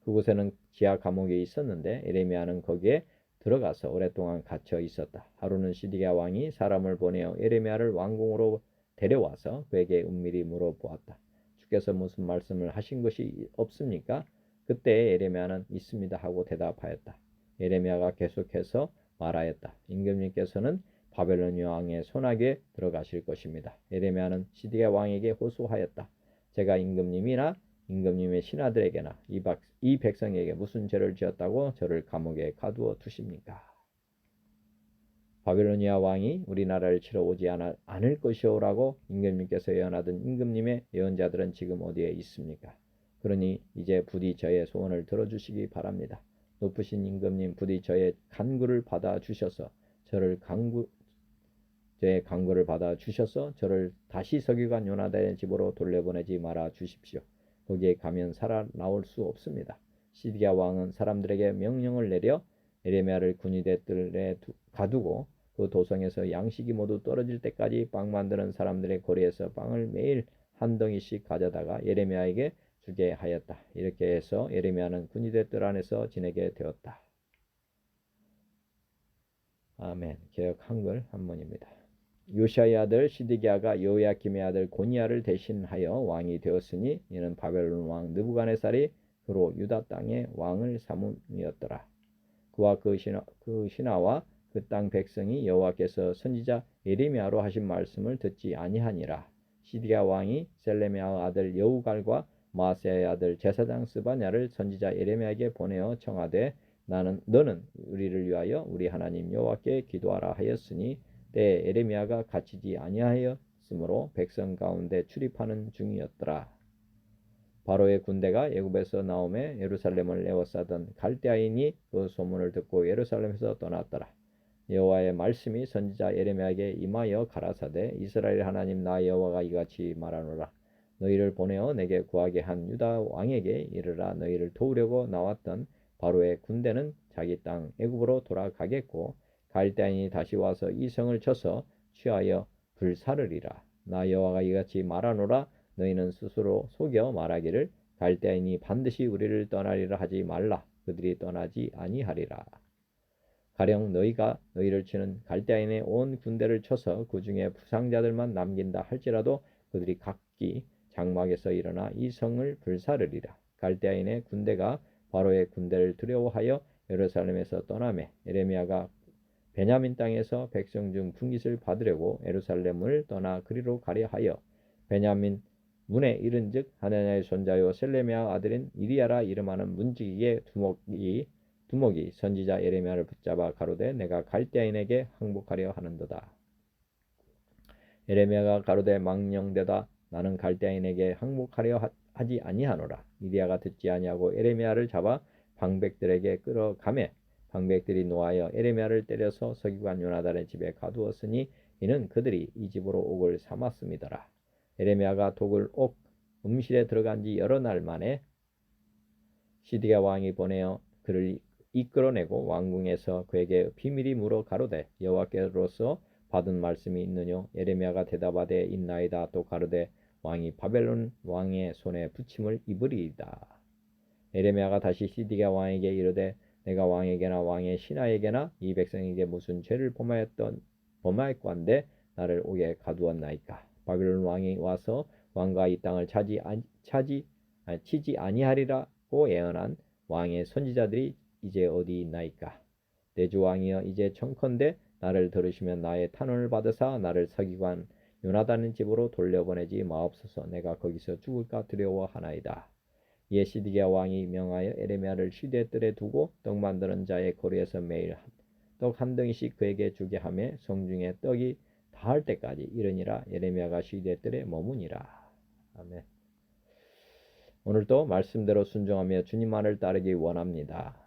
A: 그곳에는 지하 감옥이 있었는데 예레미야는 거기에 들어가서 오랫동안 갇혀 있었다. 하루는 시드기야 왕이 사람을 보내어 예레미야를 왕궁으로 데려와서 그에게 은밀히 물어보았다. 주께서 무슨 말씀을 하신 것이 없습니까? 그때 예레미야는 있습니다 하고 대답하였다. 예레미야가 계속해서 말하였다. 임금님께서는 바벨로니아 왕의 손아귀에 들어가실 것입니다. 예레미야는 시드기야 왕에게 호소하였다. 제가 임금님이나 임금님의 신하들에게나 이 백성에게 무슨 죄를 지었다고 저를 감옥에 가두어 두십니까? 바벨로니아 왕이 우리나라를 치러 오지 않을 것이오라고 임금님께서 예언하던 임금님의 예언자들은 지금 어디에 있습니까? 그러니 이제 부디 저의 소원을 들어주시기 바랍니다. 높으신 임금님 부디 저의 간구를 받아 주셔서 저의 간구를 받아 주셔서 저를 다시 서기관 요나단의 집으로 돌려보내지 말아 주십시오. 거기에 가면 살아나올 수 없습니다. 시드기야 왕은 사람들에게 명령을 내려 예레미야를 군의대 뜰에 가두고 그 도성에서 양식이 모두 떨어질 때까지 빵 만드는 사람들의 거리에서 빵을 매일 한 덩이씩 가져다가 예레미야에게 주게 하였다. 이렇게 해서 예레미야는 군의대 뜰 안에서 지내게 되었다. 아멘. 개역 한글 한문입니다. 요시아의 아들 시드기야가 여호야김의 아들 고니야를 대신하여 왕이 되었으니 이는 바벨론 왕 느부갓네살이 그로 유다 땅의 왕을 삼음이었더라. 그와 그 신하와 그 땅 백성이 여호와께서 선지자 예레미야로 하신 말씀을 듣지 아니하니라. 시드기야 왕이 셀레미야의 아들 여우갈과 마아세야의 아들 제사장 스바냐를 선지자 예레미야에게 보내어 청하되 너는 우리를 위하여 우리 하나님 여호와께 기도하라 하였으니 때에 예레미야가 갇히지 아니하였으므로 백성 가운데 출입하는 중이었더라. 바로의 군대가 애굽에서 나오매 예루살렘을 에워싸던 갈대아인이 그 소문을 듣고 예루살렘에서 떠났더라. 여호와의 말씀이 선지자 예레미야에게 임하여 가라사대 이스라엘 하나님 나 여호와가 이같이 말하노라. 너희를 보내어 내게 구하게 한 유다 왕에게 이르라. 너희를 도우려고 나왔던 바로의 군대는 자기 땅 애굽으로 돌아가겠고 갈대아인이 다시 와서 이 성을 쳐서 취하여 불사르리라. 나 여호와가 이같이 말하노라. 너희는 스스로 속여 말하기를 갈대아인이 반드시 우리를 떠나리라 하지 말라. 그들이 떠나지 아니하리라. 가령 너희가 너희를 치는 갈대아인의 온 군대를 쳐서 그 중에 부상자들만 남긴다 할지라도 그들이 각기 장막에서 일어나 이 성을 불사르리라. 갈대아인의 군대가 바로의 군대를 두려워하여 예루살렘에서 떠나매 예레미야가 베냐민 땅에서 백성 중 분깃을 받으려고 예루살렘을 떠나 그리로 가려 하여 베냐민 문에 이른즉 하나냐의 손자요 셀레미야 아들인 이리야라 이름하는 문지기의 두목이 선지자 예레미야를 붙잡아 가로되 내가 갈대아인에게 항복하려 하는도다. 예레미야가 가로되 망령되다 나는 갈대아인에게 항복하려 하지 아니하노라. 이리야가 듣지 아니하고 예레미야를 잡아 방백들에게 끌어가매 방백들이 노하여 예레미야를 때려서 서기관 요나단의 집에 가두었으니 이는 그들이 이 집으로 옥을 삼았음이더라. 예레미야가 독을 옥 음실에 들어간 지 여러 날 만에 시드기야 왕이 보내어 그를 이끌어내고 왕궁에서 그에게 비밀이 물어 가로되 여호와께로서 받은 말씀이 있느뇨? 예레미야가 대답하되 있나이다. 또 가로되 왕이 바벨론 왕의 손에 붙임을 입으리이다. 예레미야가 다시 시드기야 왕에게 이르되 내가 왕에게나 왕의 신하에게나 이 백성에게 무슨 죄를 범하였건대 나를 옥에 가두었나이까? 바벨론 왕이 와서 왕과 이 땅을 치지 아니하리라고 예언한 왕의 선지자들이 이제 어디 있나이까? 내 주 왕이여, 이제 청컨대 나를 들으시면 나의 탄원을 받으사 나를 서기관 요나단의 집으로 돌려보내지 마옵소서. 내가 거기서 죽을까 두려워하나이다. 이에 시드기야 왕이 명하여 예레미야를 시대뜰에 두고 떡 만드는 자의 거리에서 매일 떡 한 덩이씩 그에게 주게 하며 성중에 떡이 다할 때까지 이르니라. 예레미야가 시대뜰에 머무니라. 아멘. 오늘도 말씀대로 순종하며 주님 말을 따르기 원합니다.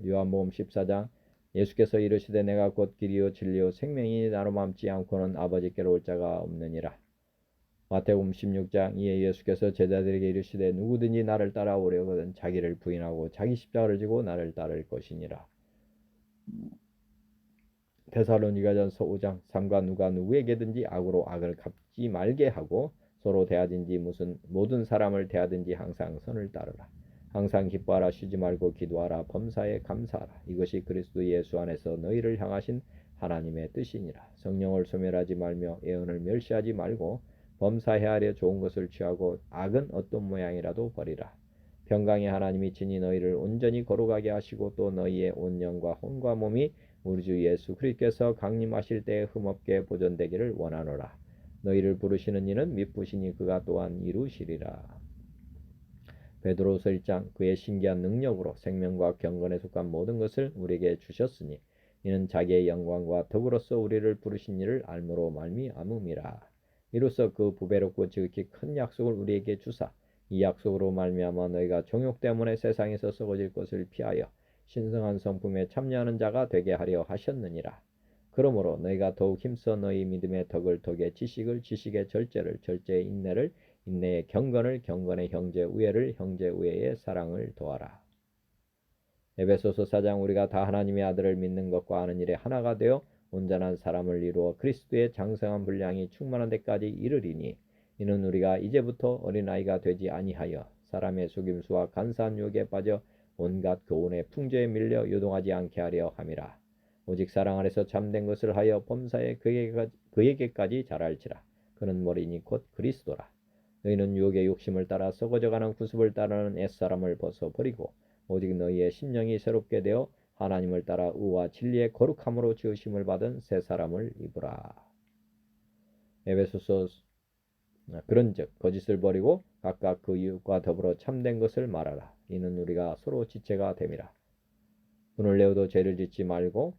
A: 요한복음 14장 예수께서 이르시되 내가 곧 길이요 진리요 생명이니 나로 맘지 않고는 아버지께로 올 자가 없느니라. 마태복음 16장 이에 예수께서 제자들에게 이르시되 누구든지 나를 따라오려거든 자기를 부인하고 자기 십자가를 지고 나를 따를 것이니라. 데살로니가전서 5장 삼가 누가 누구에게든지 악으로 악을 갚지 말게 하고 서로 대하든지 모든 사람을 대하든지 항상 선을 따르라. 항상 기뻐하라. 쉬지 말고 기도하라. 범사에 감사하라. 이것이 그리스도 예수 안에서 너희를 향하신 하나님의 뜻이니라. 성령을 소멸하지 말며 예언을 멸시하지 말고 범사해야 하려 좋은 것을 취하고 악은 어떤 모양이라도 버리라. 평강의 하나님이 친히 너희를 온전히 거룩하게 하시고 또 너희의 온 영과 혼과 몸이 우리 주 예수 그리스도께서 강림하실 때에 흠없게 보존되기를 원하노라. 너희를 부르시는 이는 미쁘시니 그가 또한 이루시리라. 베드로서 1장 그의 신기한 능력으로 생명과 경건에 속한 모든 것을 우리에게 주셨으니 이는 자기의 영광과 덕으로서 우리를 부르신 이를 알므로 말미암음이라. 이로써 그 부배롭고 지극히 큰 약속을 우리에게 주사 이 약속으로 말미암아 너희가 종욕 때문에 세상에서 썩어질 것을 피하여 신성한 성품에 참여하는 자가 되게 하려 하셨느니라. 그러므로 너희가 더욱 힘써 너희 믿음의 덕을 덕에 지식을 지식의 절제를 절제의 인내를 인내의 경건을 경건의 형제 우애를 형제 우애의 사랑을 도하라. 에베소서 4장 우리가 다 하나님의 아들을 믿는 것과 아는 일에 하나가 되어 온전한 사람을 이루어 그리스도의 장성한 분량이 충만한 데까지 이르리니 이는 우리가 이제부터 어린아이가 되지 아니하여 사람의 속임수와 간사한 유혹에 빠져 온갖 교훈의 풍조에 밀려 요동하지 않게 하려 함이라. 오직 사랑 안에서 참된 것을 하여 범사에 그에게까지 자랄지라. 그는 머리니 곧 그리스도라. 너희는 유혹의 욕심을 따라 썩어져가는 구습을 따르는 옛사람을 벗어버리고 오직 너희의 심령이 새롭게 되어 하나님을 따라 의와 진리의 거룩함으로 지으심을 받은 새 사람을 입으라. 에베소서 그런즉 거짓을 버리고 각각 그 이웃과 더불어 참된 것을 말하라. 이는 우리가 서로 지체가 됨이라. 분을 내어도 죄를 짓지 말며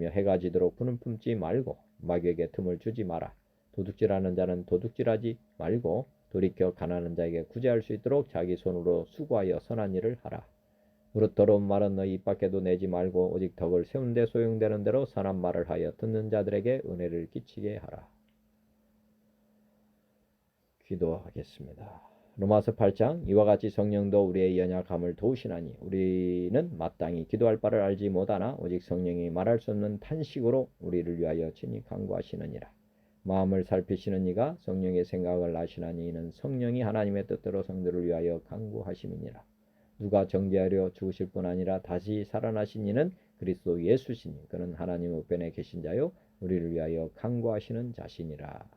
A: 해가 지도록 분을 품지 말고 마귀에게 틈을 주지 마라. 도둑질하는 자는 도둑질하지 말고 돌이켜 가난한 자에게 구제할 수 있도록 자기 손으로 수고하여 선한 일을 하라. 무릇 더러운 말은 너희 입 밖에도 내지 말고 오직 덕을 세운 데 소용되는 대로 선한 말을 하여 듣는 자들에게 은혜를 끼치게 하라. 기도하겠습니다. 로마서 8장 이와 같이 성령도 우리의 연약함을 도우시나니 우리는 마땅히 기도할 바를 알지 못하나 오직 성령이 말할 수 없는 탄식으로 우리를 위하여 친히 간구하시느니라. 마음을 살피시는 이가 성령의 생각을 아시나니 이는 성령이 하나님의 뜻대로 성도를 위하여 간구하심이니라. 누가 정죄하려 죽으실 뿐 아니라 다시 살아나신 이는 그리스도 예수시니 그는 하나님 우편에 계신 자요 우리를 위하여 간구하시는 자시니라.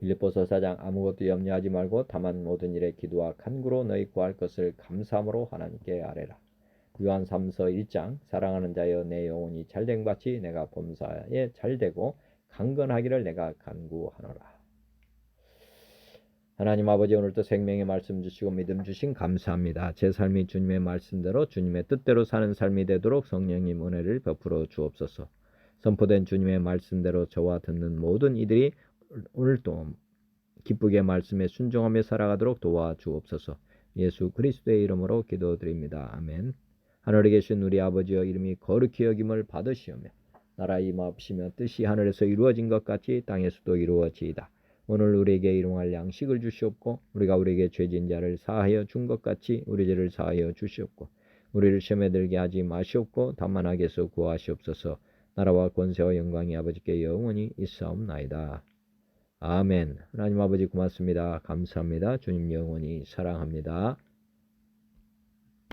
A: 빌립보서 4장 아무것도 염려하지 말고 다만 모든 일에 기도와 간구로 너희 구할 것을 감사함으로 하나님께 아뢰라. 요한 3서 1장 사랑하는 자여 내 영혼이 잘된 같이 내가 범사에 잘되고 강건하기를 내가 간구하노라. 하나님 아버지 오늘도 생명의 말씀 주시고 믿음 주신 감사합니다. 제 삶이 주님의 말씀대로 주님의 뜻대로 사는 삶이 되도록 성령님 은혜를 베풀어 주옵소서. 선포된 주님의 말씀대로 저와 듣는 모든 이들이 오늘도 기쁘게 말씀에 순종하며 살아가도록 도와주옵소서. 예수 그리스도의 이름으로 기도드립니다. 아멘. 하늘에 계신 우리 아버지여 이름이 거룩히 여김을 받으시오며 나라 임하옵시며 뜻이 하늘에서 이루어진 것 같이 땅에서도 이루어지이다. 오늘 우리에게 일용할 양식을 주시옵고 우리가 우리에게 죄진 자를 사하여 준 것 같이 우리 죄를 사하여 주시옵고 우리를 시험에 들게 하지 마시옵고 다만 악에서 구하시옵소서. 나라와 권세와 영광이 아버지께 영원히 있사옵나이다. 아멘. 하나님 아버지 고맙습니다. 감사합니다. 주님 영원히 사랑합니다.